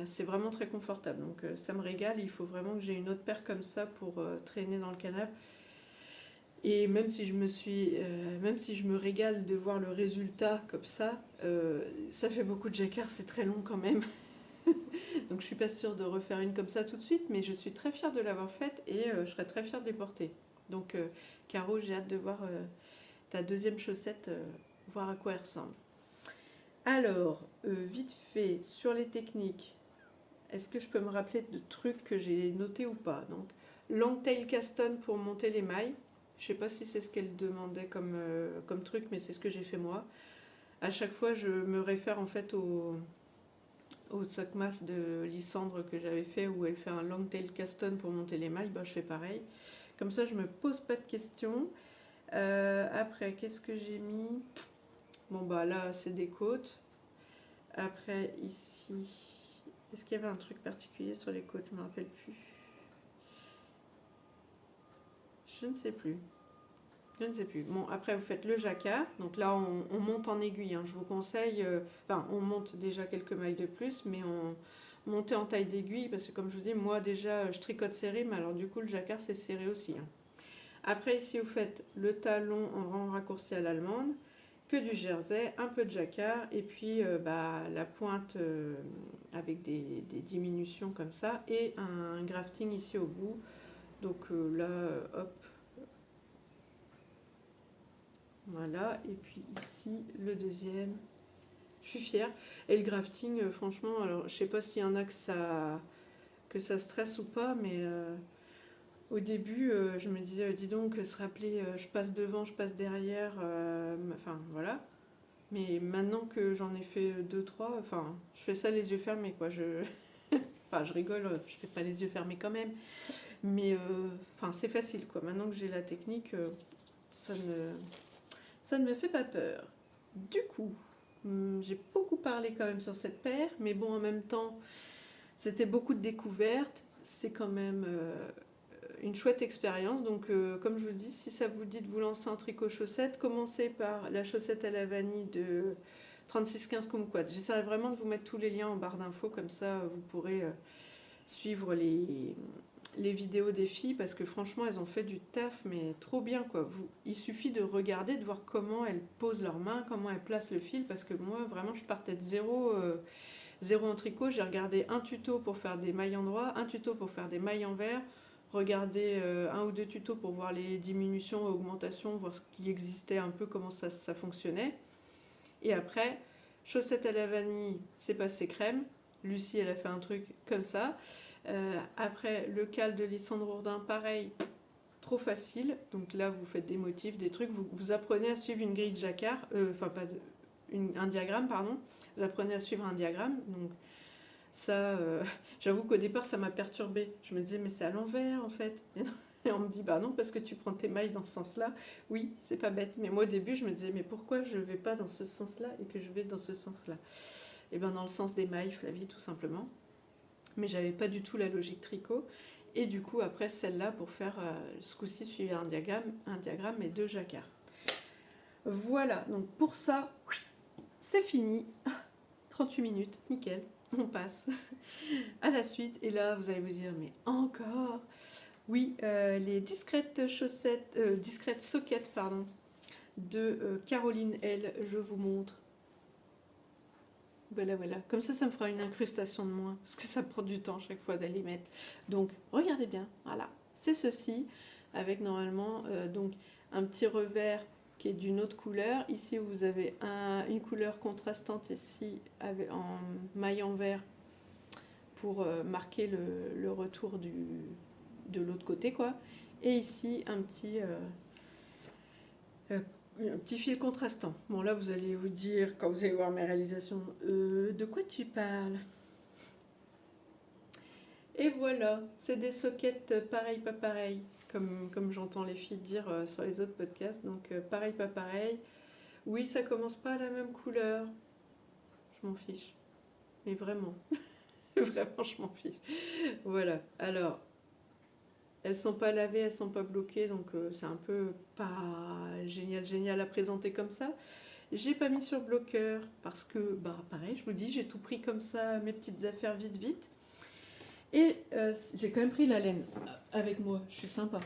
C'est vraiment très confortable, donc ça me régale. Il faut vraiment que j'ai une autre paire comme ça pour traîner dans le canapé. Et même si même si je me régale de voir le résultat comme ça fait beaucoup de jacquard, c'est très long quand même. Donc je suis pas sûre de refaire une comme ça tout de suite, mais je suis très fière de l'avoir faite et je serais très fière de les porter. Donc Caro, j'ai hâte de voir ta deuxième chaussette, voir à quoi elle ressemble. Alors, vite fait, sur les techniques, est-ce que je peux me rappeler de trucs que j'ai notés ou pas? Donc, long tail caston pour monter les mailles. Je sais pas si c'est ce qu'elle demandait comme truc, mais c'est ce que j'ai fait moi. À chaque fois, je me réfère en fait au sockmas de Lysandre que j'avais fait, où elle fait un long tail caston pour monter les mailles. Je fais pareil. Comme ça, je me pose pas de questions. Après, qu'est-ce que j'ai mis? Bon, là, c'est des côtes. Après, ici, est-ce qu'il y avait un truc particulier sur les côtes? Je me rappelle plus. Je ne sais plus. Je ne sais plus. Bon, après, vous faites le jacquard. Donc là, on monte en aiguille, hein. Je vous conseille, on monte déjà quelques mailles de plus, mais on monter en taille d'aiguille, parce que comme je vous dis, moi déjà, je tricote serré, mais alors du coup, le jacquard, c'est serré aussi, hein. Après, ici, vous faites le talon en rang raccourci à l'allemande, que du jersey, un peu de jacquard, et puis la pointe avec des diminutions comme ça, et un grafting ici au bout. Donc là, hop, voilà, et puis ici le deuxième. Je suis fière. Et le grafting, franchement, alors je sais pas s'il y en a que ça stresse ou pas, mais au début, je me disais, dis donc, se rappeler, je passe devant, je passe derrière, enfin voilà. Mais maintenant que j'en ai fait deux, trois, enfin, je fais ça les yeux fermés, quoi. Enfin, je rigole, je fais pas les yeux fermés quand même. Mais enfin, c'est facile, quoi. Maintenant que j'ai la technique, ça ne, ça ne me fait pas peur. Du coup, j'ai beaucoup parlé quand même sur cette paire, mais bon, en même temps, c'était beaucoup de découvertes. C'est quand même une chouette expérience. Donc, comme je vous dis, si ça vous dit de vous lancer en tricot chaussette, commencez par la chaussette à la vanille de 3615 Kumquat. J'essaierai vraiment de vous mettre tous les liens en barre d'infos, comme ça vous pourrez suivre les vidéos des filles, parce que franchement elles ont fait du taf mais trop bien, quoi. Il suffit de regarder, de voir comment elles posent leurs mains, comment elles placent le fil, parce que moi vraiment je partais de zéro en tricot. J'ai regardé un tuto pour faire des mailles endroits, un tuto pour faire des mailles envers, regarder un ou deux tutos pour voir les diminutions et augmentations, voir ce qui existait un peu, comment ça fonctionnait. Et après, chaussette à la vanille, c'est passé crème. Lucie, elle a fait un truc comme ça. Après, le cal de Lysandre Ourdin, pareil, trop facile. Donc là, vous faites des motifs, des trucs. Vous apprenez à suivre une grille de jacquard, enfin pas de, un diagramme, pardon. Vous apprenez à suivre un diagramme. Donc ça, j'avoue qu'au départ, ça m'a perturbée. Je me disais, mais c'est à l'envers en fait. Et on me dit, bah non, parce que tu prends tes mailles dans ce sens-là. Oui, c'est pas bête. Mais moi, au début, je me disais, mais pourquoi je vais pas dans ce sens-là et que je vais dans ce sens-là? Et bien, dans le sens des mailles, Flavie, tout simplement. Mais j'avais pas du tout la logique tricot. Et du coup, après, celle-là, pour faire ce coup-ci, suivre un diagramme et deux jacquards. Voilà, donc pour ça, c'est fini. 38 minutes, nickel, on passe à la suite. Et là, vous allez vous dire, mais encore? Oui, les discrètes chaussettes, discrètes soquettes, pardon, de Caroline L. Je vous montre. Voilà, voilà. Comme ça me fera une incrustation de moins, parce que ça prend du temps chaque fois d'aller mettre. Donc, regardez bien, voilà. C'est ceci, avec normalement donc un petit revers qui est d'une autre couleur. Ici, vous avez une couleur contrastante ici en maille en vert pour marquer le retour de l'autre côté, quoi. Et ici, un petit fil contrastant. Bon, là, vous allez vous dire, quand vous allez voir mes réalisations, de quoi tu parles? Et voilà, c'est des sockets pareil, pas pareil, comme j'entends les filles dire sur les autres podcasts. Donc, pareil, pas pareil. Oui, ça commence pas à la même couleur. Je m'en fiche. Mais vraiment, vraiment, je m'en fiche. Voilà, alors, elles sont pas lavées, elles sont pas bloquées, donc c'est un peu pas génial à présenter comme ça. J'ai pas mis sur bloqueur parce que, pareil, je vous dis, j'ai tout pris comme ça, mes petites affaires vite. Et j'ai quand même pris la laine avec moi, je suis sympa.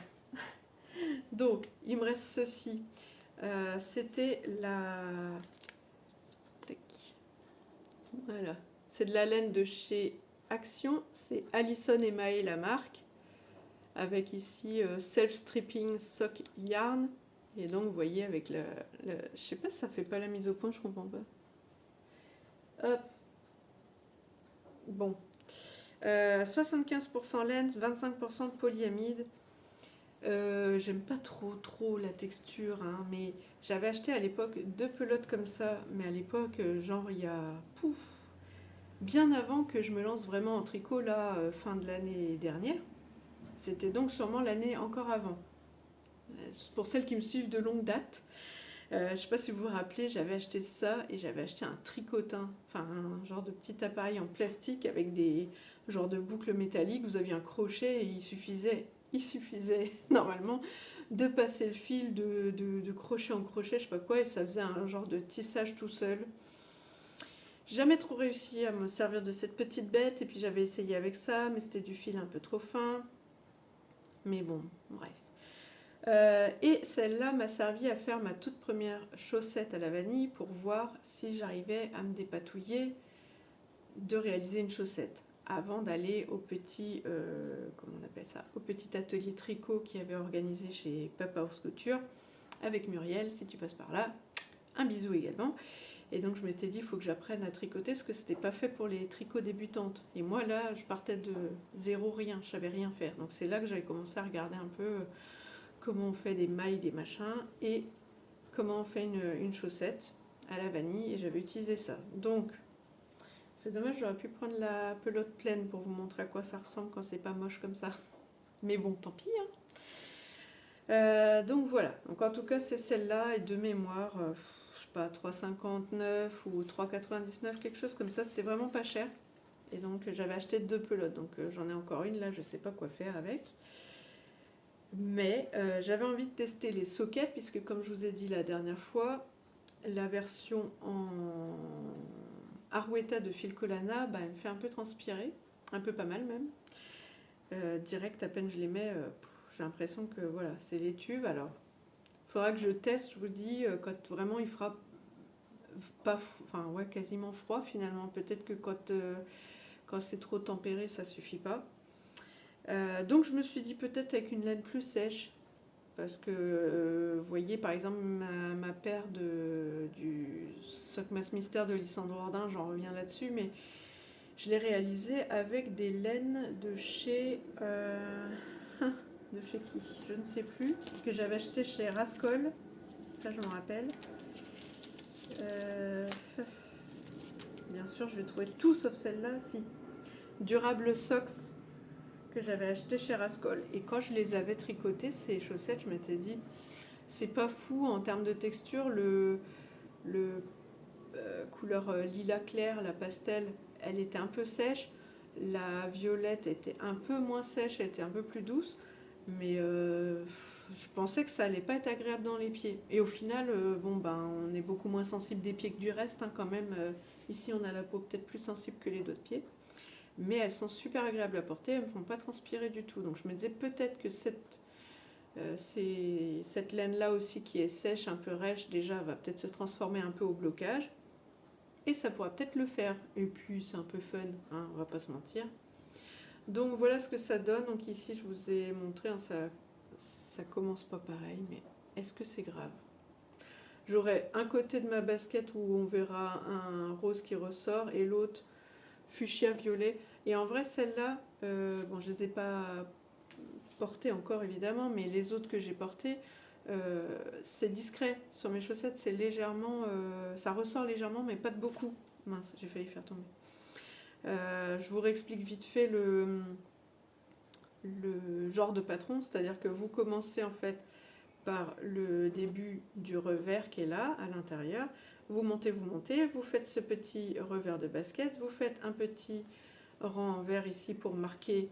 Donc, il me reste ceci. C'était la... Voilà. C'est de la laine de chez Action. C'est Allison et Maë, la marque. Avec ici Self-Stripping Sock Yarn. Et donc, vous voyez, avec je sais pas si ça fait pas la mise au point, je comprends pas. Hop. Bon. 75% laine, 25% de polyamide. J'aime pas trop la texture, hein, mais j'avais acheté à l'époque 2 pelotes comme ça, mais à l'époque, genre il y a pouf, bien avant que je me lance vraiment en tricot, là, fin de l'année dernière. C'était donc sûrement l'année encore avant. Pour celles qui me suivent de longue date, je sais pas si vous vous rappelez, j'avais acheté ça et j'avais acheté un tricotin, enfin un genre de petit appareil en plastique avec des genres de boucles métalliques. Vous aviez un crochet et il suffisait normalement de passer le fil de crochet en crochet, je sais pas quoi, et ça faisait un genre de tissage tout seul. Jamais trop réussi à me servir de cette petite bête, et puis j'avais essayé avec ça, mais c'était du fil un peu trop fin. Mais bon, bref. Et celle-là m'a servi à faire ma toute première chaussette à la vanille pour voir si j'arrivais à me dépatouiller de réaliser une chaussette avant d'aller au petit, comment on appelle ça, au petit atelier tricot qui avait organisé chez Papa Ours Couture avec Muriel, si tu passes par là, un bisou également. Et donc je m'étais dit, il faut que j'apprenne à tricoter parce que c'était pas fait pour les tricots débutantes. Et moi là, je partais de zéro, rien, je savais rien faire. Donc c'est là que j'avais commencé à regarder un peu comment on fait des mailles, des machins, et comment on fait une chaussette à la vanille, et j'avais utilisé ça. Donc, c'est dommage, j'aurais pu prendre la pelote pleine pour vous montrer à quoi ça ressemble quand c'est pas moche comme ça. Mais bon, tant pis, hein. Donc voilà, donc en tout cas c'est celle-là, et de mémoire, je sais pas, 3,59 ou 3,99, quelque chose comme ça, c'était vraiment pas cher. Et donc j'avais acheté 2 pelotes, donc j'en ai encore une là, je sais pas quoi faire avec. Mais j'avais envie de tester les sockets, puisque comme je vous ai dit la dernière fois, la version en Arwetta de Filcolana, bah, elle me fait un peu transpirer, un peu pas mal même. Direct, à peine je les mets, j'ai l'impression que voilà, c'est l'étuve. Alors, il faudra que je teste, je vous dis, quand vraiment il fera pas, enfin ouais, quasiment froid finalement. Peut-être que quand c'est trop tempéré, ça suffit pas. Donc je me suis dit peut-être avec une laine plus sèche, parce que vous voyez par exemple ma paire du Sockmas Mystère de Lysandre Ordin, j'en reviens là-dessus, mais je l'ai réalisé avec des laines de chez de chez qui, je ne sais plus, que j'avais acheté chez Rascol, ça je m'en rappelle. Bien sûr je vais trouver tout sauf celle-là, si, Durable Socks, que j'avais acheté chez Rascol. Et quand je les avais tricotées, ces chaussettes, je m'étais dit, c'est pas fou en termes de texture, le couleur lilas clair, la pastel, elle était un peu sèche. La violette était un peu moins sèche, elle était un peu plus douce. Mais je pensais que ça allait pas être agréable dans les pieds. Et au final, bon, ben, on est beaucoup moins sensible des pieds que du reste, hein, quand même. Ici, on a la peau peut-être plus sensible que les doigts de pied. Mais elles sont super agréables à porter, elles me font pas transpirer du tout. Donc je me disais peut-être que cette laine-là aussi qui est sèche, un peu rêche, déjà va peut-être se transformer un peu au blocage. Et ça pourra peut-être le faire. Et puis c'est un peu fun, hein, on va pas se mentir. Donc voilà ce que ça donne. Donc ici je vous ai montré, hein, ça commence pas pareil, mais est-ce que c'est grave? J'aurai un côté de ma basket où on verra un rose qui ressort et l'autre fuchsia violet. Et en vrai celle-là, bon je les ai pas portées encore évidemment, mais les autres que j'ai portées, c'est discret sur mes chaussettes, c'est légèrement, ça ressort légèrement, mais pas de beaucoup. Mince, j'ai failli faire tomber. Je vous réexplique vite fait le genre de patron, c'est-à-dire que vous commencez en fait par le début du revers qui est là, à l'intérieur. Vous montez, vous faites ce petit revers de basket, vous faites un petit rang en vert ici pour marquer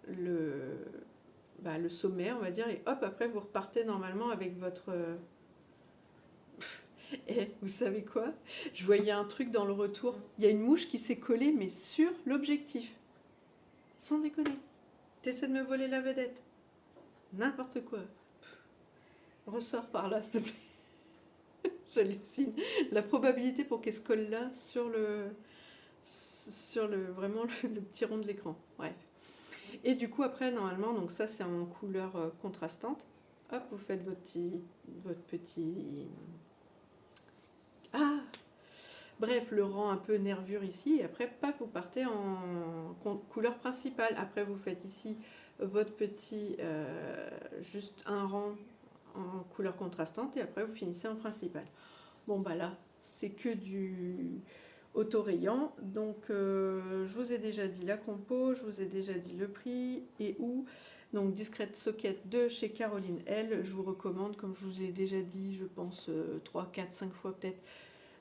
le sommet, on va dire, et hop, après vous repartez normalement avec votre... Et vous savez quoi? Je voyais un truc dans le retour. Il y a une mouche qui s'est collée, mais sur l'objectif. Sans déconner. T'essaies de me voler la vedette. N'importe quoi. Ressors par là, s'il te plaît. J'hallucine. La probabilité pour qu'elle se colle là sur vraiment le petit rond de l'écran. Bref. Et du coup, après, normalement, donc ça, c'est en couleur contrastante. Hop, vous faites votre petit... Ah! Bref, le rang un peu nervure ici, et après, paf, vous partez en couleur principale. Après, vous faites ici votre petit, juste un rang en couleur contrastante et après vous finissez en principal. Bon bah là, c'est que du auto-rayant, donc je vous ai déjà dit la compo, je vous ai déjà dit le prix et où. Donc Discret Socket de chez Caroline L, je vous recommande, comme je vous ai déjà dit, je pense 3, 4, 5 fois peut-être,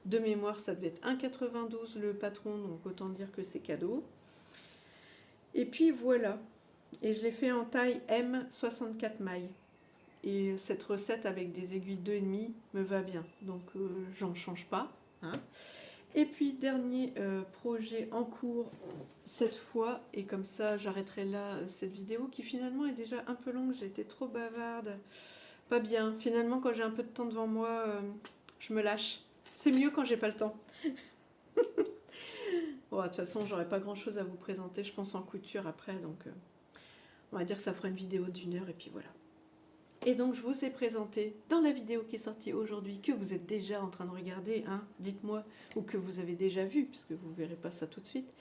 de mémoire ça devait être 1,92 le patron, donc autant dire que c'est cadeau. Et puis voilà, et je l'ai fait en taille M 64 mailles. Et cette recette avec des aiguilles 2,5 me va bien, donc j'en change pas. Hein. Et puis dernier projet en cours cette fois, et comme ça j'arrêterai là cette vidéo qui finalement est déjà un peu longue, j'ai été trop bavarde, pas bien. Finalement quand j'ai un peu de temps devant moi, je me lâche. C'est mieux quand j'ai pas le temps. Bon, de toute façon j'aurai pas grand chose à vous présenter je pense en couture après, donc on va dire que ça fera une vidéo d'1 heure et puis voilà. Et donc je vous ai présenté dans la vidéo qui est sortie aujourd'hui, que vous êtes déjà en train de regarder, hein, dites-moi, ou que vous avez déjà vu, puisque vous ne verrez pas ça tout de suite.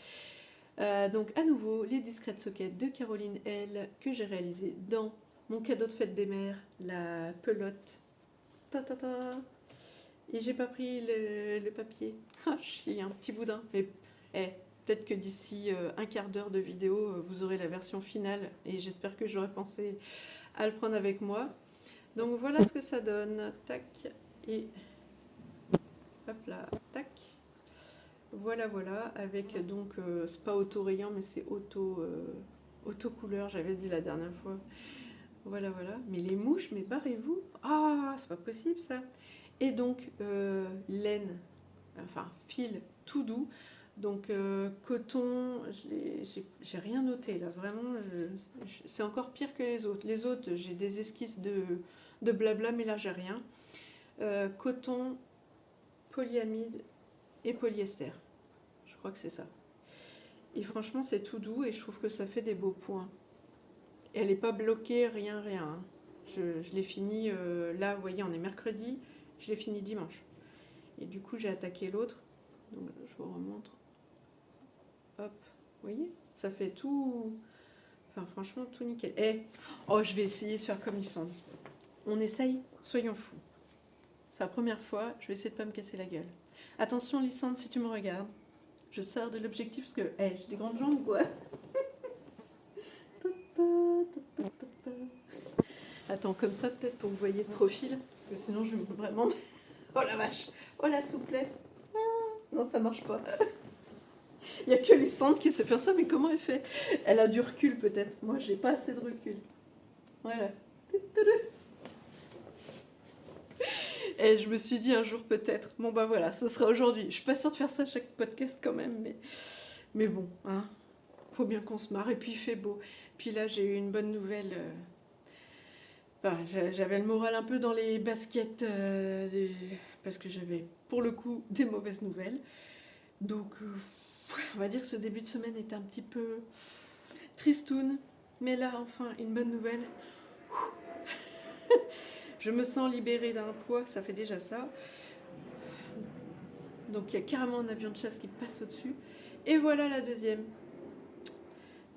Donc à nouveau, les Discret Socket de Caroline L, que j'ai réalisé dans mon cadeau de fête des mères, la pelote. Ta ta ta. Et j'ai pas pris le papier. Ah, je suis un petit boudin. Mais peut-être que d'ici un quart d'heure de vidéo, vous aurez la version finale, et j'espère que j'aurai pensé à le prendre avec moi. Donc voilà ce que ça donne. Tac. Et hop là. Tac. Voilà, voilà. Avec donc, c'est pas auto-rayant, mais c'est auto-couleur, j'avais dit la dernière fois. Voilà, voilà. Mais les mouches, mais barrez-vous. Ah, c'est pas possible ça. Et donc, laine, enfin, fil tout doux. Donc, coton, j'ai rien noté là. Vraiment, c'est encore pire que les autres. Les autres, j'ai des esquisses de blabla, mais là, j'ai rien. Coton, polyamide et polyester. Je crois que c'est ça. Et franchement, c'est tout doux et je trouve que ça fait des beaux points. Et elle n'est pas bloquée, rien, rien. Hein. Je l'ai fini, là, vous voyez, on est mercredi, je l'ai fini dimanche. Et du coup, j'ai attaqué l'autre. Donc, je vous remontre. Hop, vous voyez, ça fait tout... Enfin, franchement, tout nickel. Oh, je vais essayer de faire comme Lysandre. On essaye, soyons fous. C'est la première fois, je vais essayer de ne pas me casser la gueule. Attention, Lysandre, si tu me regardes, je sors de l'objectif parce que, j'ai des grandes jambes ou quoi? Attends, comme ça peut-être pour que vous voyez de profil, parce que sinon je vais vraiment... Oh la vache, oh la souplesse. Ah, non, ça marche pas. Il n'y a que Lysandre qui sait faire ça, mais comment elle fait? Elle a du recul peut-être. Moi, j'ai pas assez de recul. Voilà. Et je me suis dit un jour peut-être, bon bah voilà, ce sera aujourd'hui. Je suis pas sûre de faire ça à chaque podcast quand même, mais bon, hein, faut bien qu'on se marre. Et puis il fait beau. Puis là, j'ai eu une bonne nouvelle. Enfin, j'avais le moral un peu dans les baskets parce que j'avais pour le coup des mauvaises nouvelles. Donc, on va dire que ce début de semaine était un petit peu tristoun. Mais là, enfin, une bonne nouvelle. Je me sens libérée d'un poids, ça fait déjà ça. Donc il y a carrément un avion de chasse qui passe au-dessus. Et voilà la deuxième.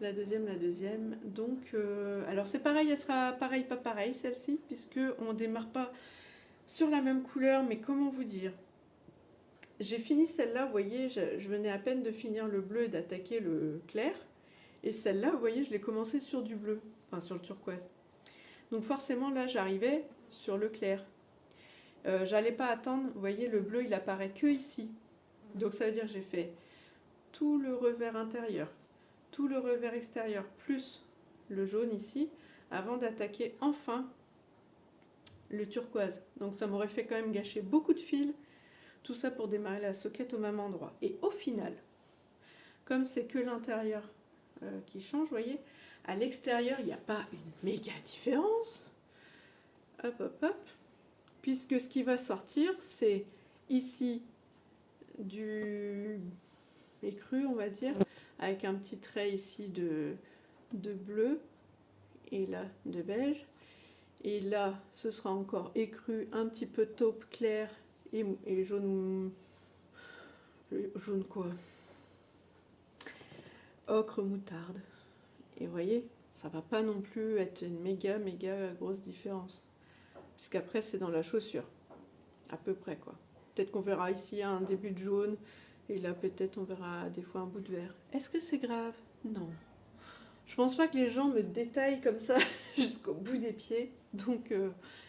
La deuxième. Donc, alors c'est pareil, elle sera pareil, pas pareil celle-ci, puisque on démarre pas sur la même couleur, mais comment vous dire? J'ai fini celle-là, vous voyez, je venais à peine de finir le bleu et d'attaquer le clair. Et celle-là, vous voyez, je l'ai commencé sur du bleu, enfin sur le turquoise. Donc forcément, là, j'arrivais sur le clair. J'allais pas attendre, vous voyez, le bleu, il apparaît que ici. Donc ça veut dire que j'ai fait tout le revers intérieur, tout le revers extérieur, plus le jaune ici, avant d'attaquer enfin le turquoise. Donc ça m'aurait fait quand même gâcher beaucoup de fils, tout ça pour démarrer la socket au même endroit. Et au final, comme c'est que l'intérieur qui change, vous voyez, à l'extérieur, il n'y a pas une méga différence. Hop, hop, hop. Puisque ce qui va sortir, c'est ici du écru, on va dire, avec un petit trait ici de bleu, et là de beige. Et là, ce sera encore écru, un petit peu taupe clair et jaune. Jaune quoi? Ocre moutarde. Et vous voyez, ça va pas non plus être une méga grosse différence. Puisqu'après c'est dans la chaussure, à peu près quoi. Peut-être qu'on verra ici un début de jaune, et là peut-être on verra des fois un bout de vert. Est-ce que c'est grave? Non. Je pense pas que les gens me détaillent comme ça jusqu'au bout des pieds. Donc,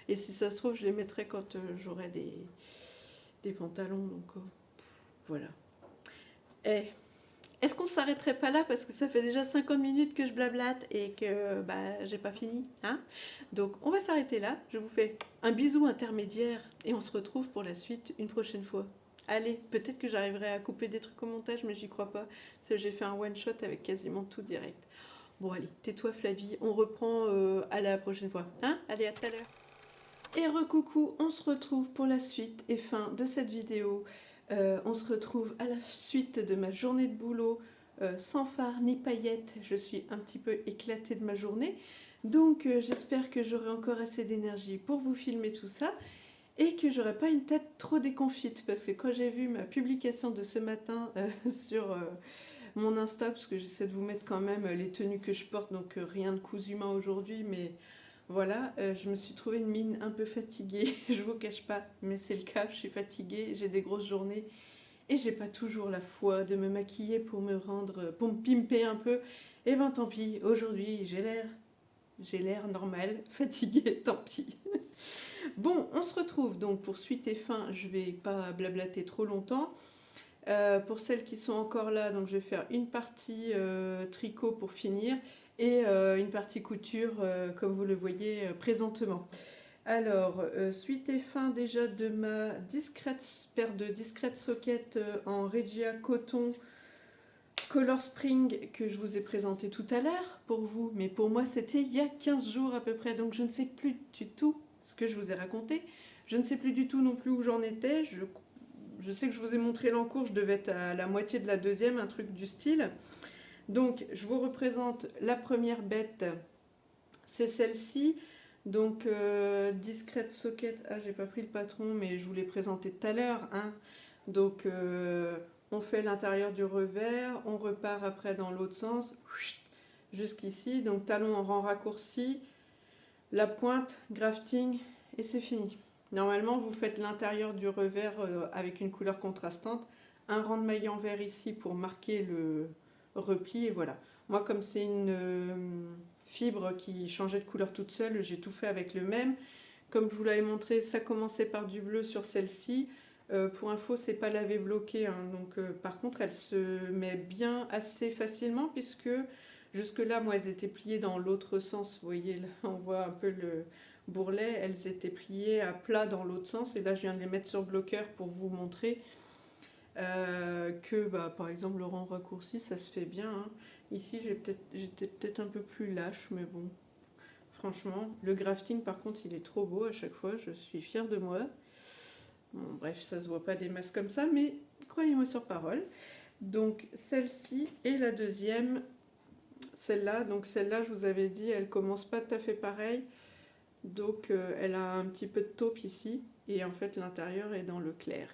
et si ça se trouve, je les mettrai quand j'aurai des pantalons. Donc voilà. Et est-ce qu'on s'arrêterait pas là parce que ça fait déjà 50 minutes que je blablate et que bah, j'ai pas fini, hein? Donc on va s'arrêter là. Je vous fais un bisou intermédiaire et on se retrouve pour la suite une prochaine fois. Allez, peut-être que j'arriverai à couper des trucs au montage, mais j'y crois pas. Parce que j'ai fait un one shot avec quasiment tout direct. Bon allez, tais-toi Flavie, on reprend à la prochaine fois. Hein? Allez, à tout à l'heure. Et recoucou, on se retrouve pour la suite et fin de cette vidéo. On se retrouve à la suite de ma journée de boulot, sans phare ni paillettes. Je suis un petit peu éclatée de ma journée. Donc j'espère que j'aurai encore assez d'énergie pour vous filmer tout ça. Et que j'aurai pas une tête trop déconfite. Parce que quand j'ai vu ma publication de ce matin sur mon Insta, parce que j'essaie de vous mettre quand même les tenues que je porte, donc rien de cousu main aujourd'hui, mais voilà, je me suis trouvé une mine un peu fatiguée, je vous cache pas, mais c'est le cas, je suis fatiguée, j'ai des grosses journées, et j'ai pas toujours la foi de me maquiller pour me rendre, pour me pimper un peu, et ben tant pis, aujourd'hui j'ai l'air normal, fatiguée, tant pis. Bon, on se retrouve donc pour suite et fin, je vais pas blablater trop longtemps. Pour celles qui sont encore là, donc je vais faire une partie tricot pour finir et une partie couture comme vous le voyez présentement. Alors, suite et fin déjà de ma paire de discrètes sockets en Regia coton Color Spring que je vous ai présenté tout à l'heure pour vous, mais pour moi c'était il y a 15 jours à peu près, donc je ne sais plus du tout ce que je vous ai raconté. Je ne sais plus du tout non plus où j'en étais. Je sais que je vous ai montré l'encours, je devais être à la moitié de la deuxième, un truc du style. Donc je vous représente la première bête, c'est celle-ci. Donc discrète socket, j'ai pas pris le patron mais je vous l'ai présenté tout à l'heure. Hein. Donc on fait l'intérieur du revers, on repart après dans l'autre sens, jusqu'ici. Donc talon en rang raccourci, la pointe, grafting et c'est fini. Normalement, vous faites l'intérieur du revers avec une couleur contrastante, un rang de maille en vert ici pour marquer le repli et voilà. Moi, comme c'est une fibre qui changeait de couleur toute seule, j'ai tout fait avec le même. Comme je vous l'avais montré, ça commençait par du bleu sur celle-ci. Pour info, c'est pas lavé bloqué, hein, donc par contre, elle se met bien assez facilement puisque jusque-là, moi, elles étaient pliées dans l'autre sens. Vous voyez, là, on voit un peu le bourrelet, elles étaient pliées à plat dans l'autre sens et là je viens de les mettre sur bloqueur pour vous montrer que bah, par exemple le rang raccourci ça se fait bien, hein. Ici j'étais peut-être un peu plus lâche mais bon franchement le grafting par contre il est trop beau à chaque fois, je suis fière de moi. Bon, bref, ça se voit pas des masses comme ça mais croyez-moi sur parole. Donc celle-ci et la deuxième, celle-là, donc celle-là je vous avais dit elle commence pas tout à fait pareil. Donc elle a un petit peu de taupe ici et en fait l'intérieur est dans le clair.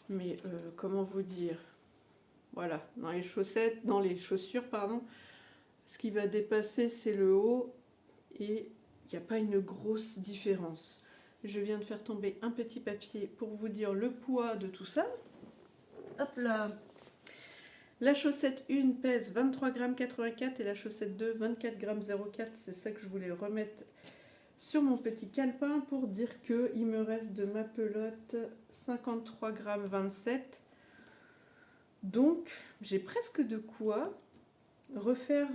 Mais comment vous dire? Voilà, dans les chaussures, pardon, ce qui va dépasser c'est le haut et il n'y a pas une grosse différence. Je viens de faire tomber un petit papier pour vous dire le poids de tout ça. Hop là. La chaussette 1 pèse 23,84 g et la chaussette 2 24,04 g. C'est ça que je voulais remettre sur mon petit calepin pour dire que il me reste de ma pelote 53,27 g. Donc j'ai presque de quoi refaire,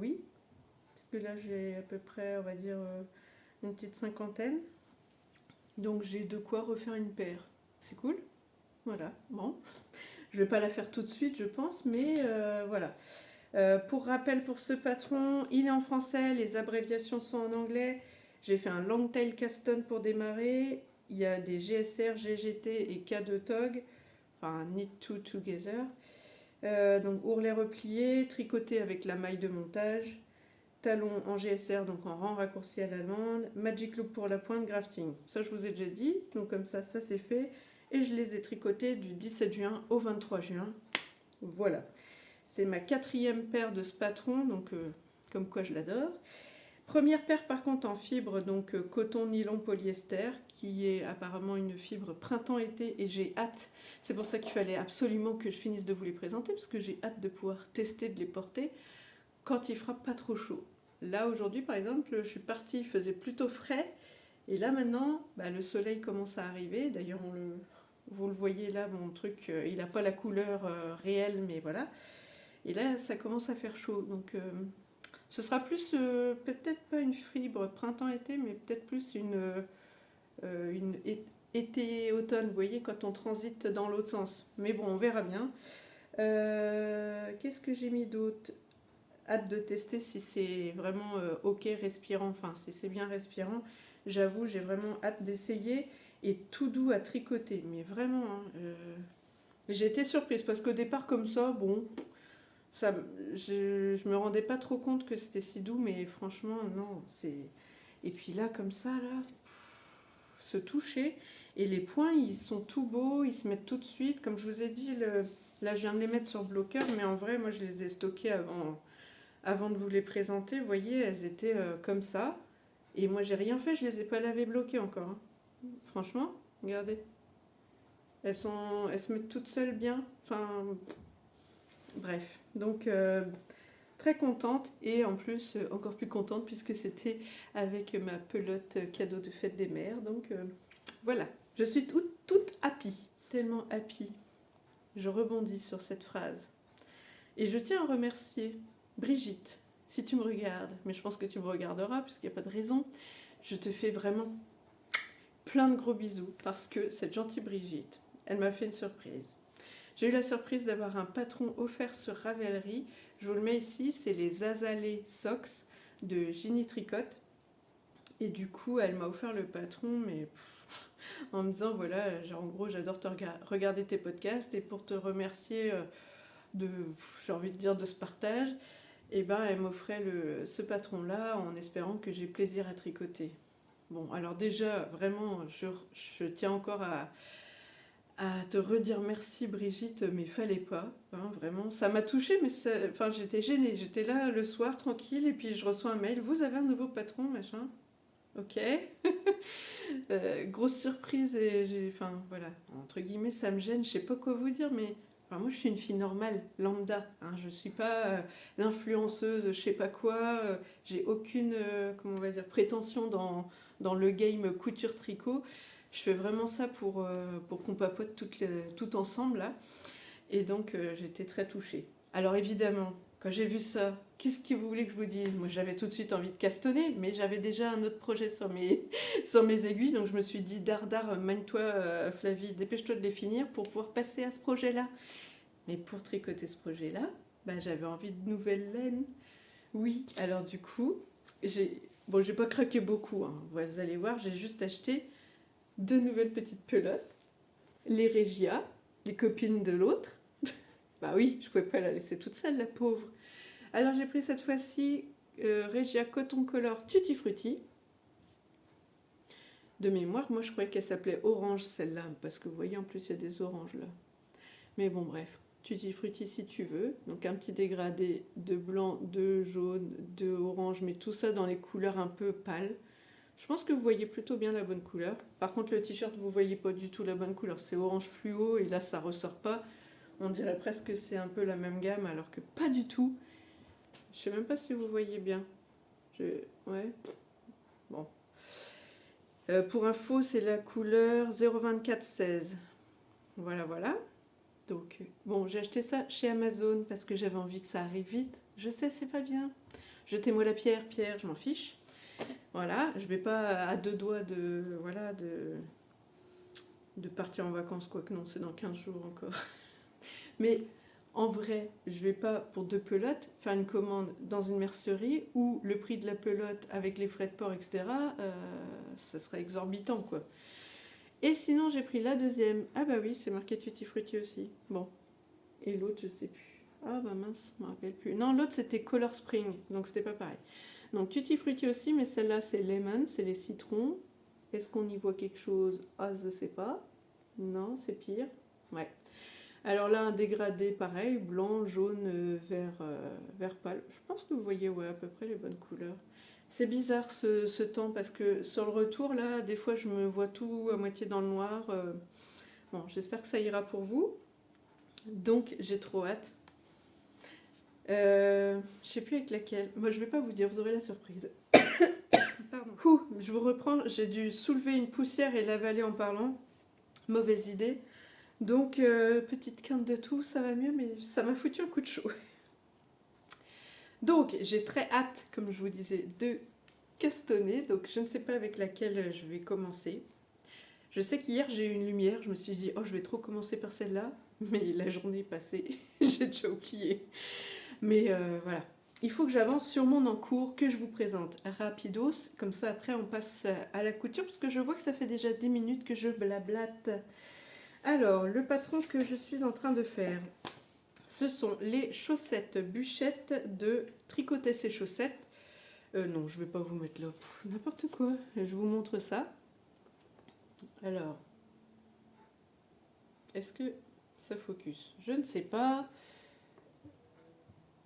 oui, parce que là j'ai à peu près, on va dire, une petite cinquantaine. Donc j'ai de quoi refaire une paire. C'est cool. Voilà, bon. Je vais pas la faire tout de suite, je pense, mais voilà. Pour rappel pour ce patron, il est en français, les abréviations sont en anglais. J'ai fait un long tail caston pour démarrer. Il y a des GSR, GGT et K2 TOG. Enfin, knit two together. Donc ourlet replié, tricoté avec la maille de montage. Talon en GSR, donc en rang raccourci à l'allemande. Magic loop pour la pointe, grafting. Ça, je vous ai déjà dit. Donc comme ça c'est fait. Et je les ai tricotés du 17 juin au 23 juin. Voilà. C'est ma 4e paire de ce patron. Donc comme quoi je l'adore. Première paire par contre en fibre, donc coton, nylon, polyester, qui est apparemment une fibre printemps-été et j'ai hâte. C'est pour ça qu'il fallait absolument que je finisse de vous les présenter, parce que j'ai hâte de pouvoir tester, de les porter quand il fera pas trop chaud. Là aujourd'hui par exemple, je suis partie, il faisait plutôt frais, et là maintenant, le soleil commence à arriver. D'ailleurs, vous le voyez là, mon truc, il n'a pas la couleur réelle, mais voilà. Et là, ça commence à faire chaud, donc ce sera plus, peut-être pas une fibre printemps-été, mais peut-être plus une été-automne, vous voyez, quand on transite dans l'autre sens. Mais bon, on verra bien. Qu'est-ce que j'ai mis d'autre? Hâte de tester si c'est vraiment ok respirant, enfin si c'est bien respirant. J'avoue, j'ai vraiment hâte d'essayer. Et tout doux à tricoter, mais vraiment, hein, j'ai été surprise parce qu'au départ comme ça, bon, ça, je me rendais pas trop compte que c'était si doux, mais franchement, non, c'est... Et puis là, comme ça, là, se toucher, et les points, ils sont tout beaux, ils se mettent tout de suite, comme je vous ai dit, là, je viens de les mettre sur bloqueur, mais en vrai, moi, je les ai stockés avant de vous les présenter, vous voyez, elles étaient comme ça, et moi, j'ai rien fait, je les ai pas lavées bloquées encore, hein. Franchement, regardez, elles se mettent toutes seules bien, enfin... Bref, donc très contente et en plus encore plus contente puisque c'était avec ma pelote cadeau de fête des mères. Donc voilà, je suis toute happy, tellement happy. Je rebondis sur cette phrase. Et je tiens à remercier Brigitte, si tu me regardes, mais je pense que tu me regarderas puisqu'il n'y a pas de raison. Je te fais vraiment plein de gros bisous parce que cette gentille Brigitte, elle m'a fait une surprise. J'ai eu la surprise d'avoir un patron offert sur Ravelry. Je vous le mets ici, c'est les Azalea Socks de Ginny Tricotte. Et du coup, elle m'a offert le patron, mais en me disant, voilà, genre, en gros, j'adore regarder tes podcasts et pour te remercier j'ai envie de dire, de ce partage, et ben, elle m'offrait ce patron-là en espérant que j'ai plaisir à tricoter. Bon, alors déjà, vraiment, je tiens encore à te redire merci Brigitte, mais fallait pas, hein, vraiment. Ça m'a touchée, mais enfin, j'étais gênée. J'étais là le soir, tranquille, et puis je reçois un mail. Vous avez un nouveau patron, machin. Ok. Grosse surprise, et enfin, voilà, entre guillemets, ça me gêne. Je sais pas quoi vous dire, mais enfin, moi, je suis une fille normale, lambda. Hein, je suis pas l'influenceuse, je sais pas quoi. J'ai aucune, comment on va dire, prétention dans le game couture-tricot. Je fais vraiment ça pour qu'on papote tout ensemble là. Et donc j'étais très touchée. Alors évidemment, quand j'ai vu ça, qu'est-ce que vous voulez que je vous dise? Moi j'avais tout de suite envie de castonner, mais j'avais déjà un autre projet sur mes aiguilles. Donc je me suis dit, dardard, mène-toi Flavie, dépêche-toi de les finir pour pouvoir passer à ce projet-là. Mais pour tricoter ce projet-là, j'avais envie de nouvelles laines. Oui, alors du coup, j'ai pas craqué beaucoup, hein. Vous allez voir, j'ai juste acheté 2 nouvelles petites pelotes, les Regia, les copines de l'autre. Bah oui, je pouvais pas la laisser toute seule, la pauvre. Alors j'ai pris cette fois-ci Regia Coton Color Tutti Frutti. De mémoire, moi je croyais qu'elle s'appelait Orange celle-là, parce que vous voyez en plus il y a des oranges là. Mais bon bref, Tutti Frutti si tu veux. Donc un petit dégradé de blanc, de jaune, de orange, mais tout ça dans les couleurs un peu pâles. Je pense que vous voyez plutôt bien la bonne couleur. Par contre, le t-shirt, vous voyez pas du tout la bonne couleur. C'est orange fluo et là, ça ressort pas. On dirait presque que c'est un peu la même gamme, alors que pas du tout. Je sais même pas si vous voyez bien. Ouais. Bon. Pour info, c'est la couleur 02416. Voilà, voilà. Donc, bon, j'ai acheté ça chez Amazon parce que j'avais envie que ça arrive vite. Je sais, c'est pas bien. Jetez-moi la pierre, Pierre, je m'en fiche. Voilà, je vais pas à 2 doigts de partir en vacances, quoique non, c'est dans 15 jours encore. Mais en vrai, je vais pas pour 2 pelotes faire une commande dans une mercerie où le prix de la pelote avec les frais de port, etc., ça serait exorbitant, quoi. Et sinon, j'ai pris la deuxième. Ah bah oui, c'est marqué Tutti Frutti aussi. Bon. Et l'autre, je sais plus. Ah bah mince, je me rappelle plus. Non, l'autre, c'était Color Spring, donc c'était pas pareil. Donc Tutti Frutti aussi, mais celle-là c'est lemon, c'est les citrons. Est-ce qu'on y voit quelque chose? Ah, je sais pas. Non, c'est pire. Ouais. Alors là, un dégradé pareil, blanc, jaune, vert pâle. Je pense que vous voyez ouais, à peu près les bonnes couleurs. C'est bizarre ce temps parce que sur le retour, là, des fois, je me vois tout à moitié dans le noir. Bon, j'espère que ça ira pour vous. Donc, j'ai trop hâte. Je sais plus avec laquelle. Moi, je vais pas vous dire, vous aurez la surprise. Pardon. Je vous reprends. J'ai dû soulever une poussière et l'avaler en parlant. Mauvaise idée. Donc, petite quinte de tout, ça va mieux, mais ça m'a foutu un coup de chaud. Donc, j'ai très hâte, comme je vous disais, de castonner. Donc, je ne sais pas avec laquelle je vais commencer. Je sais qu'hier, j'ai eu une lumière. Je me suis dit, oh, je vais trop commencer par celle-là. Mais la journée est passée. J'ai déjà oublié. Mais voilà. Il faut que j'avance sur mon encours que je vous présente rapidos. Comme ça, après, on passe à la couture. Parce que je vois que ça fait déjà 10 minutes que je blablate. Alors, le patron que je suis en train de faire, ce sont les chaussettes bûchettes de Tricoter ses chaussettes. Non, je ne vais pas vous mettre là. N'importe quoi. Je vous montre ça. Alors, est-ce que ça focus? Je ne sais pas.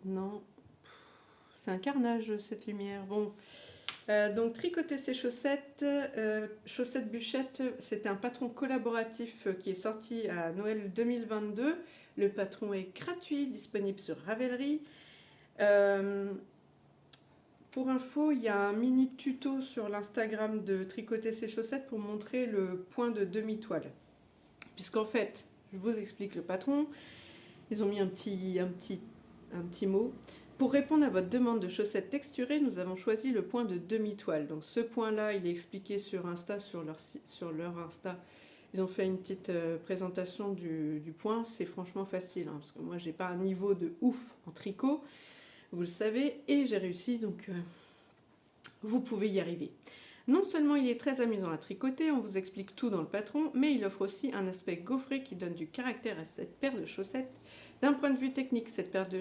Non. C'est un carnage cette lumière. Bon. Donc Tricoter ses chaussettes, chaussettes bûchettes, c'est un patron collaboratif qui est sorti à Noël 2022. Le patron est gratuit, disponible sur Ravelry. Pour info, il y a un mini tuto sur l'Instagram de Tricoter ses chaussettes pour montrer le point de demi-toile. Puisqu'en fait, je vous explique le patron, ils ont mis un petit mot. Pour répondre à votre demande de chaussettes texturées, nous avons choisi le point de demi-toile. Donc ce point-là, il est expliqué sur Insta, sur leur Insta. Ils ont fait une petite présentation du point. C'est franchement facile, hein, parce que moi, j'ai pas un niveau de ouf en tricot, vous le savez, et j'ai réussi, donc vous pouvez y arriver. Non seulement il est très amusant à tricoter, on vous explique tout dans le patron, mais il offre aussi un aspect gaufré qui donne du caractère à cette paire de chaussettes. D'un point de vue technique, cette paire de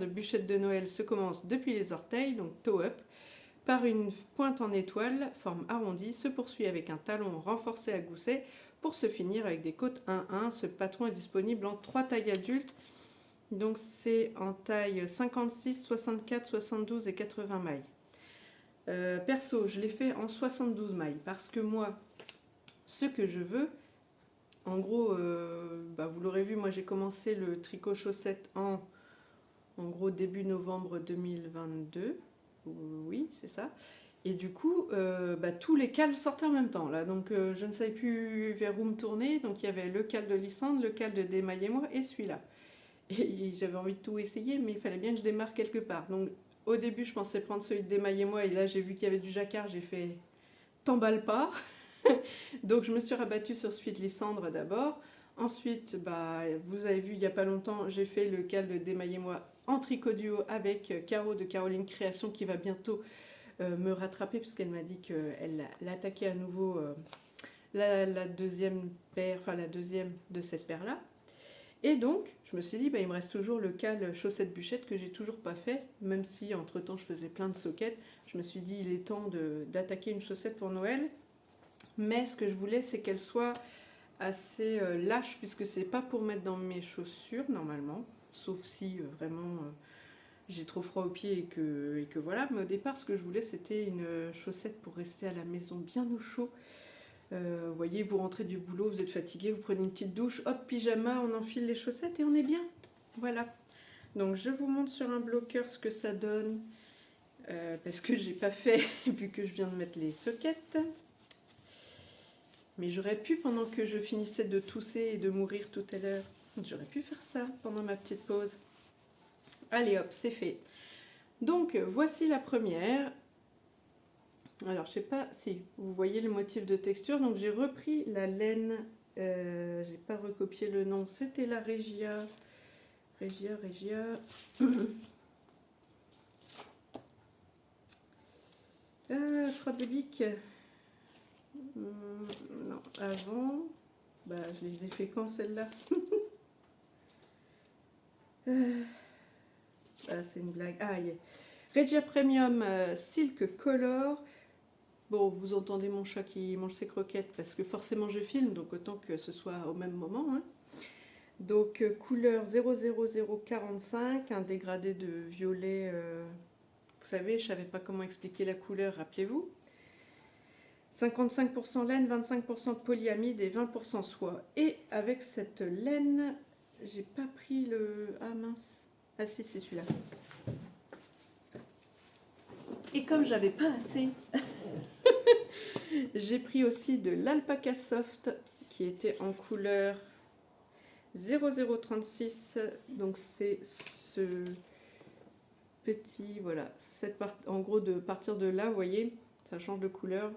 bûchettes de Noël se commence depuis les orteils, donc toe up, par une pointe en étoile, forme arrondie, se poursuit avec un talon renforcé à gousset pour se finir avec des côtes 1-1. Ce patron est disponible en 3 tailles adultes, donc c'est en taille 56, 64, 72 et 80 mailles. Perso, je l'ai fait en 72 mailles parce que moi, ce que je veux, en gros, vous l'aurez vu, moi j'ai commencé le tricot chaussette en gros début novembre 2022. Oui, c'est ça. Et du coup, tous les cals sortaient en même temps là, donc je ne savais plus vers où me tourner. Donc il y avait le cal de Lysandre, le cal de Démaillez-moi et celui-là. Et j'avais envie de tout essayer, mais il fallait bien que je démarre quelque part. Donc au début, je pensais prendre celui de Démaillez-moi, et là j'ai vu qu'il y avait du jacquard, j'ai fait t'emballe pas. Donc je me suis rabattue sur celui de Lysandre d'abord. Ensuite, vous avez vu il n'y a pas longtemps, j'ai fait le cal de Démaillez-moi en tricot duo avec Caro de Caroline Création qui va bientôt me rattraper puisqu'elle m'a dit qu'elle attaquait à nouveau la deuxième paire, enfin la deuxième de cette paire-là. Et donc, je me suis dit, il me reste toujours le cal chaussette bûchette que j'ai toujours pas fait, même si entre-temps je faisais plein de soquettes. Je me suis dit, il est temps d'attaquer une chaussette pour Noël. Mais ce que je voulais, c'est qu'elle soit assez lâche, puisque c'est pas pour mettre dans mes chaussures normalement, sauf si vraiment j'ai trop froid aux pieds et que voilà. Mais au départ, ce que je voulais, c'était une chaussette pour rester à la maison bien au chaud. Vous voyez, vous rentrez du boulot, vous êtes fatigué, vous prenez une petite douche, hop, pyjama, on enfile les chaussettes et on est bien. Voilà. Donc je vous montre sur un bloqueur ce que ça donne, parce que j'ai pas fait, vu que je viens de mettre les soquettes. Mais j'aurais pu, pendant que je finissais de tousser et de mourir tout à l'heure, j'aurais pu faire ça pendant ma petite pause. Allez hop, c'est fait. Donc voici la première. Alors je sais pas si vous voyez le motif de texture. Donc j'ai repris la laine, j'ai pas recopié le nom, c'était la Regia. Regia. Frotte de bic. Non, avant. Je les ai fait quand celle-là? C'est une blague. Ah, yeah. Regia Premium Silk Color Bon, vous entendez mon chat qui mange ses croquettes parce que forcément je filme, donc autant que ce soit au même moment, hein. Donc couleur 00045, un dégradé de violet. Vous savez, je savais pas comment expliquer la couleur, rappelez-vous. 55% laine, 25% de polyamide et 20% soie. Et avec cette laine, j'ai pas pris le... Ah mince. Ah si, c'est celui-là. Et comme j'avais pas assez, j'ai pris aussi de l'Alpaca Soft qui était en couleur 0036. Donc c'est ce petit, voilà, en gros de partir de là, vous voyez, ça change de couleur.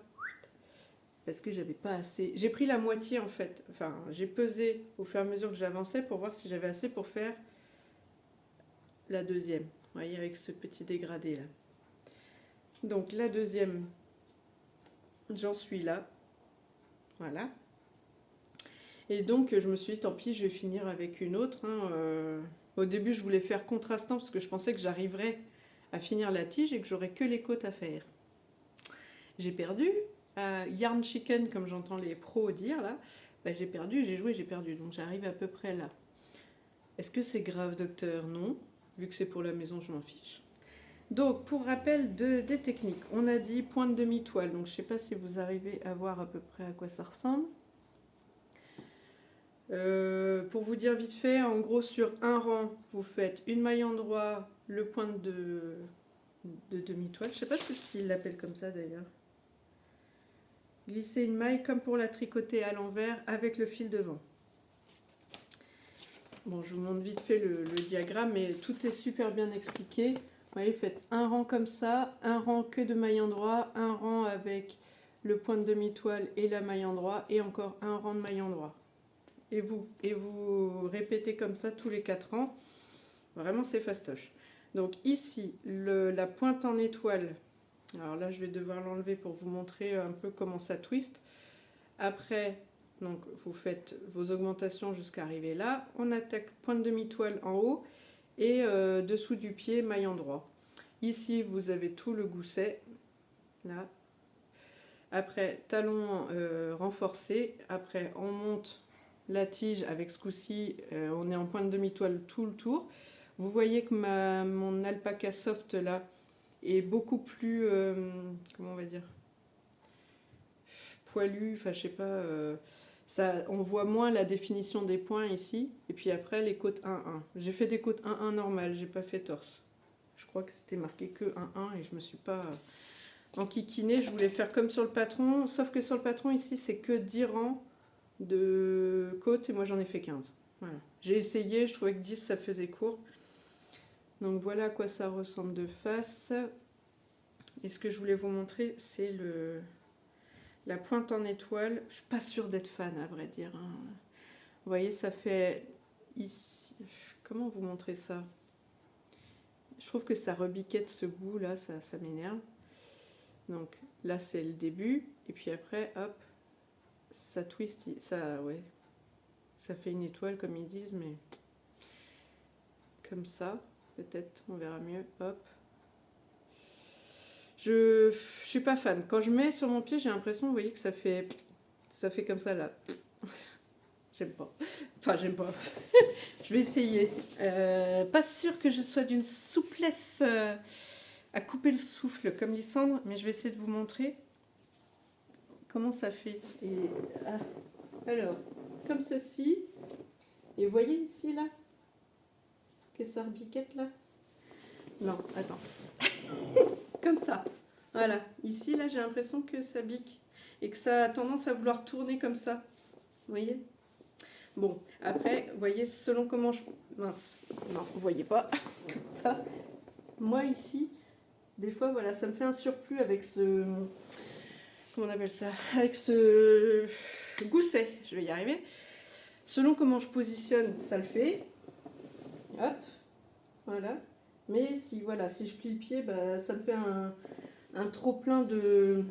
Parce que j'avais pas assez. J'ai pris la moitié en fait. Enfin, j'ai pesé au fur et à mesure que j'avançais pour voir si j'avais assez pour faire la deuxième. Vous voyez, avec ce petit dégradé là. Donc la deuxième, j'en suis là. Voilà. Et donc je me suis dit, tant pis, je vais finir avec une autre, hein. Au début, je voulais faire contrastant parce que je pensais que j'arriverais à finir la tige et que j'aurais que les côtes à faire. J'ai perdu. Yarn Chicken, comme j'entends les pros dire là, bah, j'ai perdu, j'ai joué, j'ai perdu. Donc j'arrive à peu près là. Est-ce que c'est grave, docteur? Non. Vu que c'est pour la maison, je m'en fiche. Donc, pour rappel des techniques, on a dit pointe demi-toile. Donc, je ne sais pas si vous arrivez à voir à peu près à quoi ça ressemble. Pour vous dire vite fait, en gros, sur un rang, vous faites une maille endroit, le pointe de demi-toile. Je ne sais pas s'ils l'appellent comme ça d'ailleurs. Glisser une maille comme pour la tricoter à l'envers avec le fil devant. Bon, je vous montre vite fait le diagramme, mais tout est super bien expliqué. Vous voyez, faites un rang comme ça, un rang que de maille endroit, un rang avec le point de demi-toile et la maille endroit, et encore un rang de maille endroit. Et vous répétez comme ça tous les 4 rangs. Vraiment, c'est fastoche. Donc ici, la pointe en étoile. Alors là, je vais devoir l'enlever pour vous montrer un peu comment ça twist. Après, donc, vous faites vos augmentations jusqu'à arriver là. On attaque pointe demi-toile en haut et dessous du pied, maille endroit. Ici, vous avez tout le gousset. Là. Après, talon renforcé. Après, on monte la tige avec ce coup-ci. On est en pointe demi-toile tout le tour. Vous voyez que mon Alpaca Soft là est beaucoup plus, comment on va dire, poilu, enfin je sais pas, ça, on voit moins la définition des points ici, et puis après les côtes 1-1. J'ai fait des côtes 1-1 normales, j'ai pas fait torse. Je crois que c'était marqué que 1-1 et je me suis pas enquiquinée, je voulais faire comme sur le patron, sauf que sur le patron ici c'est que 10 rangs de côtes et moi j'en ai fait 15. Voilà. J'ai essayé, je trouvais que 10 ça faisait court. Donc voilà à quoi ça ressemble de face. Et ce que je voulais vous montrer, c'est la pointe en étoile. Je suis pas sûre d'être fan, à vrai dire, hein. Vous voyez, ça fait ici. Comment vous montrer ça? Je trouve que ça rebiquette ce bout là, ça m'énerve. Donc là, c'est le début. Et puis après, hop, ça twist. Ça, ouais, ça fait une étoile comme ils disent, mais comme ça, peut-être, on verra mieux. Hop. Je suis pas fan. Quand je mets sur mon pied, j'ai l'impression, vous voyez, que ça fait comme ça là. J'aime pas. Enfin, j'aime pas. Je vais essayer. Pas sûre que je sois d'une souplesse à couper le souffle comme Lysandre, mais je vais essayer de vous montrer comment ça fait. Alors, comme ceci. Et vous voyez ici là que ça rebiquette là. Non, attends. Comme ça. Voilà. Ici, là, j'ai l'impression que ça bique. Et que ça a tendance à vouloir tourner comme ça. Vous voyez? Bon, après, vous voyez, selon comment je... Mince. Non, vous voyez pas. Comme ça. Moi, ici, des fois, voilà, ça me fait un surplus avec ce... Comment on appelle ça? Avec ce gousset. Je vais y arriver. Selon comment je positionne, ça le fait. Hop. Voilà. Mais si, voilà, si je plie le pied, bah, ça me fait un trop plein de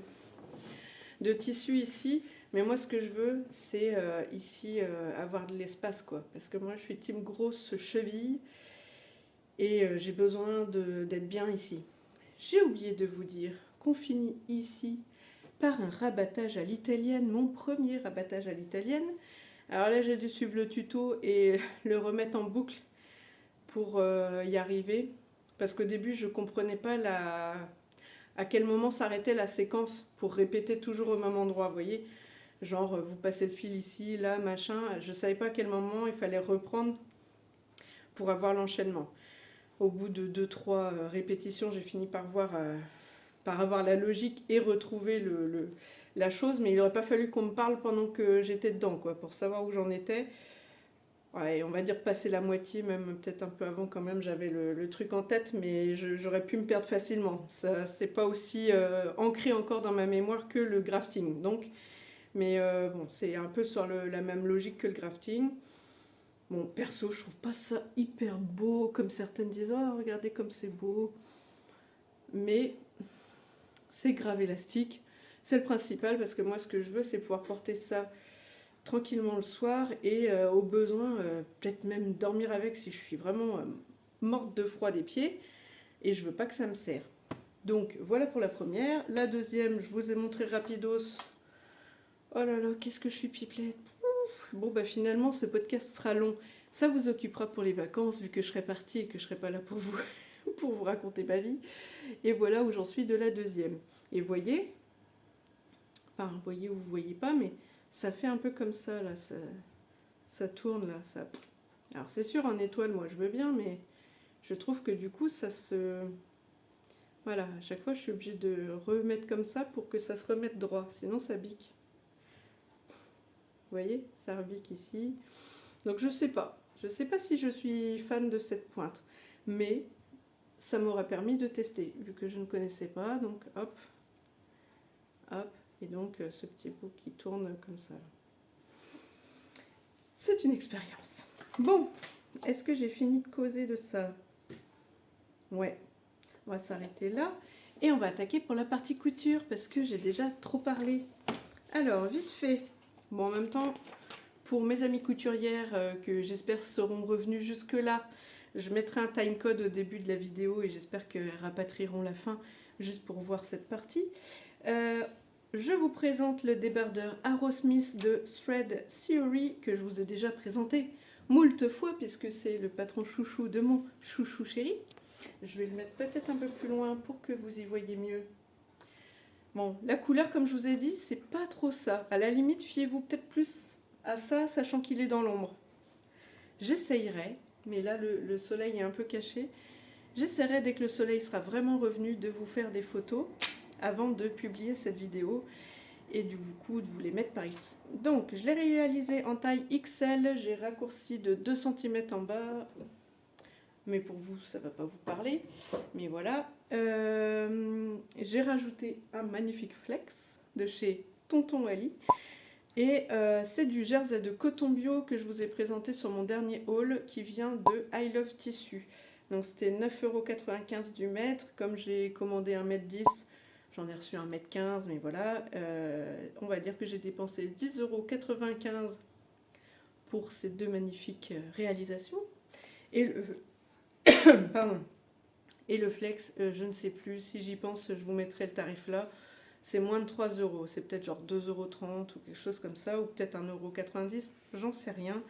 tissu ici. Mais moi, ce que je veux, c'est ici avoir de l'espace, quoi. Parce que moi, je suis team grosse cheville et j'ai besoin d'être bien ici. J'ai oublié de vous dire qu'on finit ici par un rabattage à l'italienne, mon premier rabattage à l'italienne. Alors là, j'ai dû suivre le tuto et le remettre en boucle pour y arriver. Parce qu'au début, je ne comprenais pas à quel moment s'arrêtait la séquence pour répéter toujours au même endroit, vous voyez. Genre, vous passez le fil ici, là, machin. Je ne savais pas à quel moment il fallait reprendre pour avoir l'enchaînement. Au bout de 2-3 répétitions, j'ai fini par avoir la logique et retrouver la chose, mais il n'aurait pas fallu qu'on me parle pendant que j'étais dedans, quoi, pour savoir où j'en étais. Ouais, on va dire passer la moitié, même peut-être un peu avant quand même, j'avais le truc en tête, mais j'aurais pu me perdre facilement. Ça, c'est pas aussi ancré encore dans ma mémoire que le grafting. Donc, mais bon, c'est un peu sur la même logique que le grafting. Bon, perso, je trouve pas ça hyper beau, comme certaines disent, oh, regardez comme c'est beau. Mais c'est grave élastique. C'est le principal, parce que moi, ce que je veux, c'est pouvoir porter ça tranquillement le soir et au besoin, peut-être même dormir avec si je suis vraiment morte de froid des pieds. Et je veux pas que ça me serre. Donc, voilà pour la première. La deuxième, je vous ai montré rapidos. Oh là là, qu'est-ce que je suis pipelette. Bon, bah finalement, ce podcast sera long. Ça vous occupera pour les vacances, vu que je serai partie et que je serai pas là pour vous, pour vous raconter ma vie. Et voilà où j'en suis de la deuxième. Et voyez, enfin, voyez ou vous voyez pas, mais ça fait un peu comme ça, là. Ça tourne, là. Ça... Alors, c'est sûr, en étoile, moi, je veux bien, mais je trouve que du coup, ça se... Voilà, à chaque fois, je suis obligée de remettre comme ça pour que ça se remette droit. Sinon, ça bique. Vous voyez, ça rebique ici. Donc je sais pas. Je sais pas si je suis fan de cette pointe. Mais ça m'aura permis de tester, vu que je ne connaissais pas. Donc hop, hop. Et donc ce petit bout qui tourne comme ça. C'est une expérience. Bon, est-ce que j'ai fini de causer de ça? Ouais. On va s'arrêter là. Et on va attaquer pour la partie couture, parce que j'ai déjà trop parlé. Alors, vite fait. Bon, en même temps, pour mes amies couturières que j'espère seront revenues jusque-là, je mettrai un timecode au début de la vidéo et j'espère qu'elles rapatrieront la fin juste pour voir cette partie. Je vous présente le débardeur Arrowsmith de Thread Theory que je vous ai déjà présenté moult fois puisque c'est le patron chouchou de mon chouchou chéri. Je vais le mettre peut-être un peu plus loin pour que vous y voyez mieux. Bon, la couleur, comme je vous ai dit, c'est pas trop ça. À la limite, fiez-vous peut-être plus à ça, sachant qu'il est dans l'ombre. J'essayerai, mais là, le soleil est un peu caché. J'essaierai, dès que le soleil sera vraiment revenu, de vous faire des photos avant de publier cette vidéo et du coup de vous les mettre par ici. Donc, je l'ai réalisé en taille XL. J'ai raccourci de 2 cm en bas. Mais pour vous, ça ne va pas vous parler. Mais voilà. J'ai rajouté un magnifique flex de chez Tonton Wally. Et c'est du jersey de coton bio que je vous ai présenté sur mon dernier haul qui vient de I Love Tissu. Donc c'était 9,95 € du mètre. Comme j'ai commandé 1,10 m, j'en ai reçu 1,15 m. Mais voilà, on va dire que j'ai dépensé 10,95 € pour ces deux magnifiques réalisations. Et pardon. Et le flex, je ne sais plus. Si j'y pense, je vous mettrai le tarif là. C'est moins de 3 €. C'est peut-être genre 2,30 € ou quelque chose comme ça. Ou peut-être 1,90 €. J'en sais rien.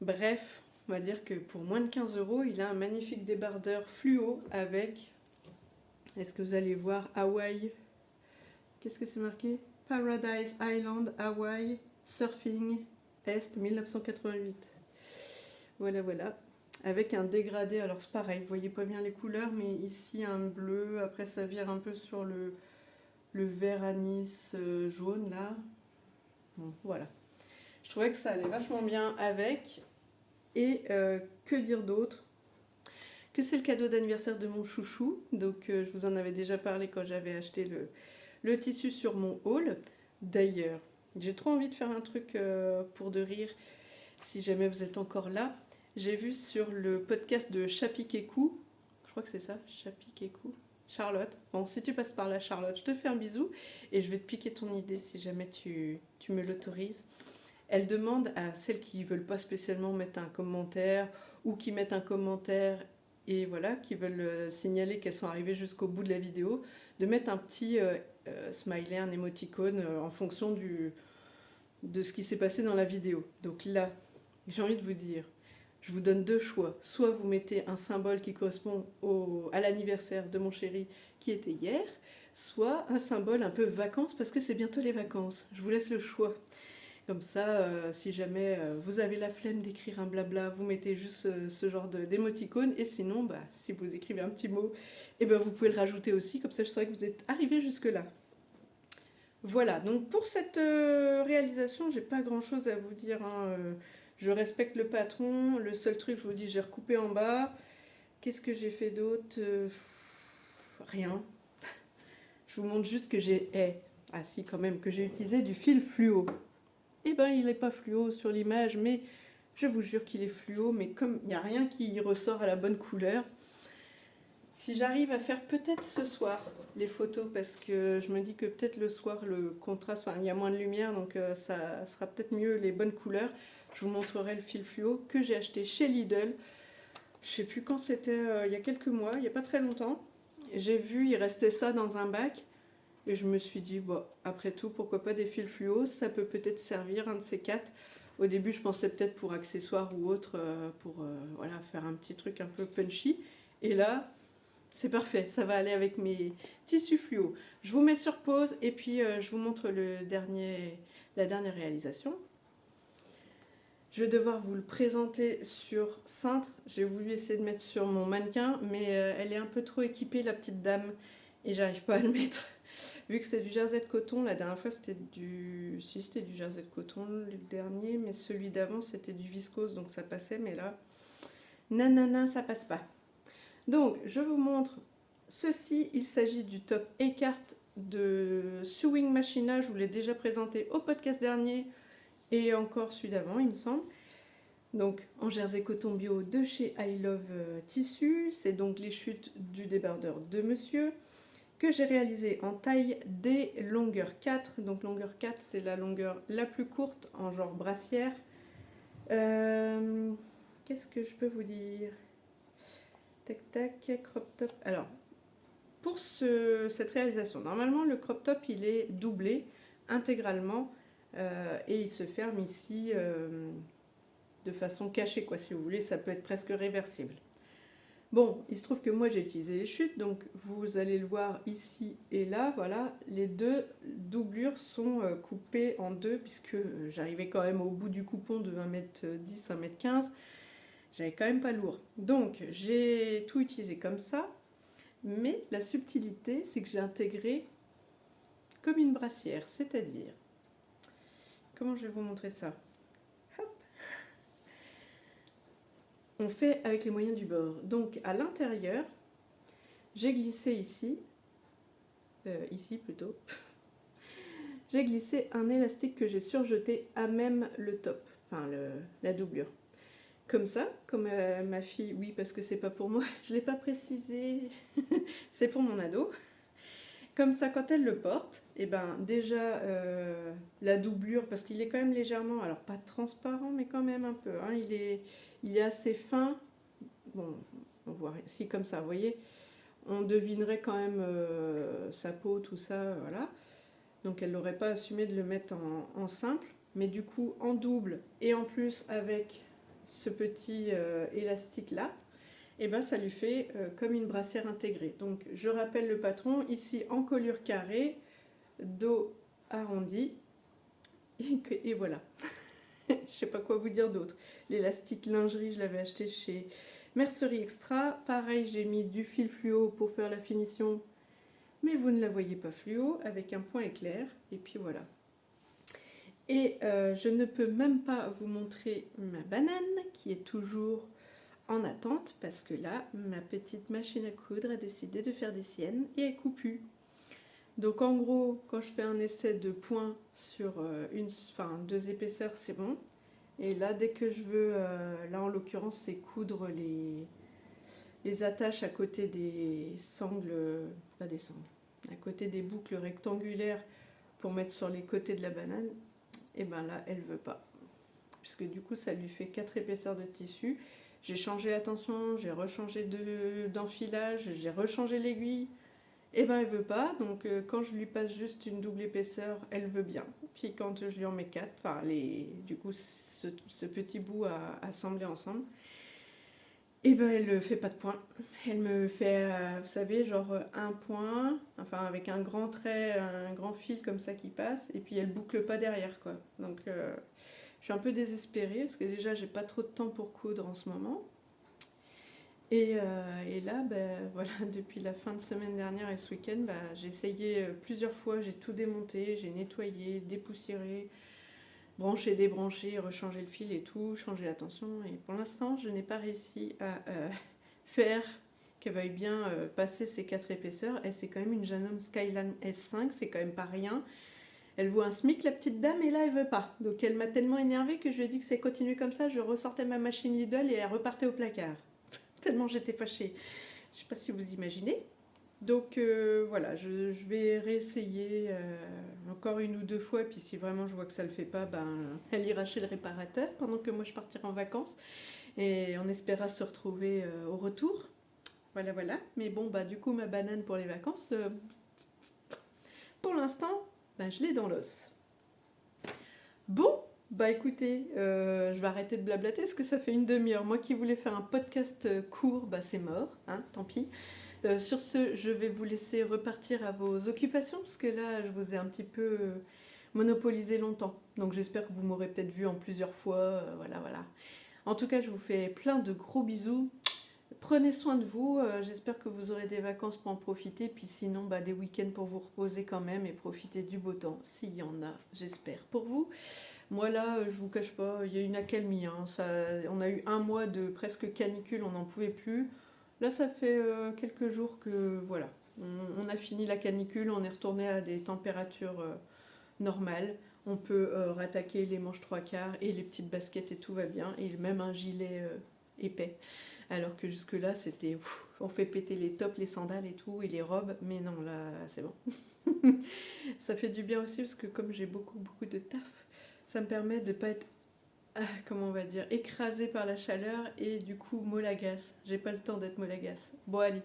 Bref, on va dire que pour moins de 15 €, il a un magnifique débardeur fluo avec... Est-ce que vous allez voir Hawaï? Qu'est-ce que c'est marqué? Paradise Island, Hawaii, Surfing, Est, 1988. Voilà, voilà. Avec un dégradé, alors c'est pareil, vous voyez pas bien les couleurs, mais ici un bleu, après ça vire un peu sur le vert anis jaune là. Bon, voilà. Je trouvais que ça allait vachement bien avec. Et que dire d'autre? Que c'est le cadeau d'anniversaire de mon chouchou. Donc je vous en avais déjà parlé quand j'avais acheté le tissu sur mon haul. D'ailleurs, j'ai trop envie de faire un truc pour de rire, si jamais vous êtes encore là. J'ai vu sur le podcast de Chapikekou, je crois que c'est ça, Chapikekou, Charlotte. Bon, si tu passes par là, Charlotte, je te fais un bisou et je vais te piquer ton idée si jamais tu me l'autorises. Elle demande à celles qui ne veulent pas spécialement mettre un commentaire ou qui mettent un commentaire et voilà, qui veulent signaler qu'elles sont arrivées jusqu'au bout de la vidéo, de mettre un petit smiley, un émoticône en fonction de ce qui s'est passé dans la vidéo. Donc là, j'ai envie de vous dire, je vous donne deux choix. Soit vous mettez un symbole qui correspond à l'anniversaire de mon chéri qui était hier, soit un symbole un peu vacances parce que c'est bientôt les vacances. Je vous laisse le choix. Comme ça, si jamais vous avez la flemme d'écrire un blabla, vous mettez juste ce genre d'émoticône. Et sinon, si vous écrivez un petit mot, vous pouvez le rajouter aussi. Comme ça, je saurais que vous êtes arrivé jusque-là. Voilà, donc pour cette réalisation, j'ai pas grand-chose à vous dire. Je respecte le patron. Le seul truc, je vous dis, j'ai recoupé en bas. Qu'est-ce que j'ai fait d'autre? Rien. Je vous montre juste que j'ai... Ah si, quand même, que j'ai utilisé du fil fluo. Il n'est pas fluo sur l'image, mais je vous jure qu'il est fluo, mais comme il n'y a rien qui ressort à la bonne couleur, si j'arrive à faire peut-être ce soir les photos, parce que je me dis que peut-être le soir, le contraste, il y a moins de lumière, donc ça sera peut-être mieux les bonnes couleurs, je vous montrerai le fil fluo que j'ai acheté chez Lidl. Je sais plus quand c'était, il y a quelques mois, il n'y a pas très longtemps. J'ai vu, il restait ça dans un bac. Et je me suis dit, après tout, pourquoi pas des fils fluo, ça peut peut-être servir, un de ces quatre. Au début, je pensais peut-être pour accessoires ou autre, pour faire un petit truc un peu punchy. Et là, c'est parfait, ça va aller avec mes tissus fluo. Je vous mets sur pause et puis je vous montre la dernière réalisation. Je vais devoir vous le présenter sur cintre. J'ai voulu essayer de mettre sur mon mannequin, mais elle est un peu trop équipée, la petite dame, et j'arrive pas à le mettre. Vu que c'est du jersey de coton, la dernière fois c'était du jersey de coton le dernier, mais celui d'avant c'était du viscose, donc ça passait, mais là, nanana, ça passe pas. Donc, je vous montre ceci. Il s'agit du top écarte de Sewing Machina. Je vous l'ai déjà présenté au podcast dernier et encore celui d'avant, il me semble. Donc, en jersey coton bio de chez I Love Tissu. C'est donc les chutes du débardeur de monsieur, que j'ai réalisé en taille D, longueur 4. Donc longueur 4, c'est la longueur la plus courte en genre brassière. Qu'est-ce que je peux vous dire? Tac tac, crop top. Alors, pour cette réalisation, normalement le crop top il est doublé intégralement et il se ferme ici de façon cachée, quoi, si vous voulez, ça peut être presque réversible. Bon, il se trouve que moi j'ai utilisé les chutes, donc vous allez le voir ici et là, voilà, les deux doublures sont coupées en deux, puisque j'arrivais quand même au bout du coupon de 1m10, 1m15, j'avais quand même pas lourd. Donc j'ai tout utilisé comme ça, mais la subtilité c'est que j'ai intégré comme une brassière, c'est-à-dire, comment je vais vous montrer ça? On fait avec les moyens du bord. Donc à l'intérieur, j'ai glissé ici plutôt, j'ai glissé un élastique que j'ai surjeté à même le top, enfin la doublure. Comme ça, comme ma fille, oui parce que c'est pas pour moi, je l'ai pas précisé, c'est pour mon ado. Comme ça, quand elle le porte, et déjà la doublure, parce qu'il est quand même légèrement, alors pas transparent, mais quand même un peu, hein, il est assez fin. Bon, on voit si comme ça, vous voyez, on devinerait quand même sa peau, tout ça, voilà. Donc elle n'aurait pas assumé de le mettre en simple, mais du coup en double et en plus avec ce petit élastique là, ça lui fait comme une brassière intégrée. Donc je rappelle le patron, ici encolure carrée, dos arrondi, et voilà. Je sais pas quoi vous dire d'autre. L'élastique lingerie, je l'avais acheté chez Mercerie Extra. Pareil, j'ai mis du fil fluo pour faire la finition, mais vous ne la voyez pas fluo, avec un point éclair. Et puis voilà. Et je ne peux même pas vous montrer ma banane, qui est toujours en attente, parce que là, ma petite machine à coudre a décidé de faire des siennes et elle coupe plus. Donc en gros, quand je fais un essai de points sur deux épaisseurs, c'est bon. Et là, dès que je veux, là en l'occurrence, c'est coudre les attaches à côté des sangles, pas des sangles, à côté des boucles rectangulaires pour mettre sur les côtés de la banane, et là, elle veut pas. Puisque du coup, ça lui fait 4 épaisseurs de tissu. J'ai changé la tension, j'ai rechangé d'enfilage, j'ai rechangé l'aiguille. Et ben elle veut pas, donc quand je lui passe juste une double épaisseur, elle veut bien. Puis quand je lui en mets 4, enfin du coup ce petit bout à assembler ensemble, et ben elle fait pas de point. Elle me fait, vous savez, genre un point, enfin avec un grand trait, un grand fil comme ça qui passe, et puis elle boucle pas derrière quoi. Donc je suis un peu désespérée parce que déjà j'ai pas trop de temps pour coudre en ce moment. Et là, ben, voilà, depuis la fin de semaine dernière et ce week-end, ben, j'ai essayé plusieurs fois, j'ai tout démonté, j'ai nettoyé, dépoussiéré, branché, débranché, rechangé le fil et tout, changé la tension. Et pour l'instant, je n'ai pas réussi à faire qu'elle veuille bien passer ces 4 épaisseurs. Et c'est quand même une Janome Skyline S5, c'est quand même pas rien. Elle vaut un SMIC, la petite dame, et là, elle veut pas. Donc elle m'a tellement énervée que je lui ai dit que si elle continuait comme ça, je ressortais ma machine Lidl et elle repartait au placard. Tellement j'étais fâchée. Je sais pas si vous imaginez. Donc voilà, je vais réessayer encore une ou deux fois, et puis si vraiment je vois que ça le fait pas, ben, elle ira chez le réparateur pendant que moi je partirai en vacances, et on espérera se retrouver au retour. Voilà, voilà. Mais bon, bah du coup, ma banane pour les vacances, pour l'instant, ben, je l'ai dans l'os. Bon, bah écoutez, je vais arrêter de blablater parce que ça fait une demi-heure. Moi qui voulais faire un podcast court, bah c'est mort, hein, tant pis. Sur ce, je vais vous laisser repartir à vos occupations parce que là, je vous ai un petit peu monopolisé longtemps. Donc j'espère que vous m'aurez peut-être vu en plusieurs fois. Voilà, voilà. En tout cas, je vous fais plein de gros bisous. Prenez soin de vous. J'espère que vous aurez des vacances pour en profiter. Puis sinon, bah, des week-ends pour vous reposer quand même et profiter du beau temps, s'il y en a, j'espère, pour vous. Moi là, je vous cache pas, il y a une accalmie. Hein. On a eu un mois de presque canicule, on n'en pouvait plus. Là, ça fait quelques jours que voilà, on a fini la canicule, on est retourné à des températures normales. On peut rattaquer les manches trois quarts et les petites baskets et tout va bien. Et même un gilet épais. Alors que jusque-là, c'était on fait péter les tops, les sandales et tout, et les robes. Mais non, là, c'est bon. Ça fait du bien aussi parce que comme j'ai beaucoup, beaucoup de taf, ça me permet de ne pas être, comment on va dire, écrasée par la chaleur et du coup mollagasse. J'ai pas le temps d'être mollagasse. Bon, allez.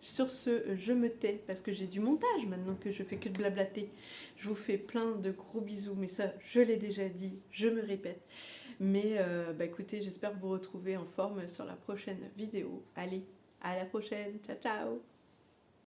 Sur ce, je me tais parce que j'ai du montage maintenant que je fais que de blablater. Je vous fais plein de gros bisous, mais ça, je l'ai déjà dit, je me répète. Mais bah écoutez, j'espère vous retrouver en forme sur la prochaine vidéo. Allez, à la prochaine. Ciao, ciao.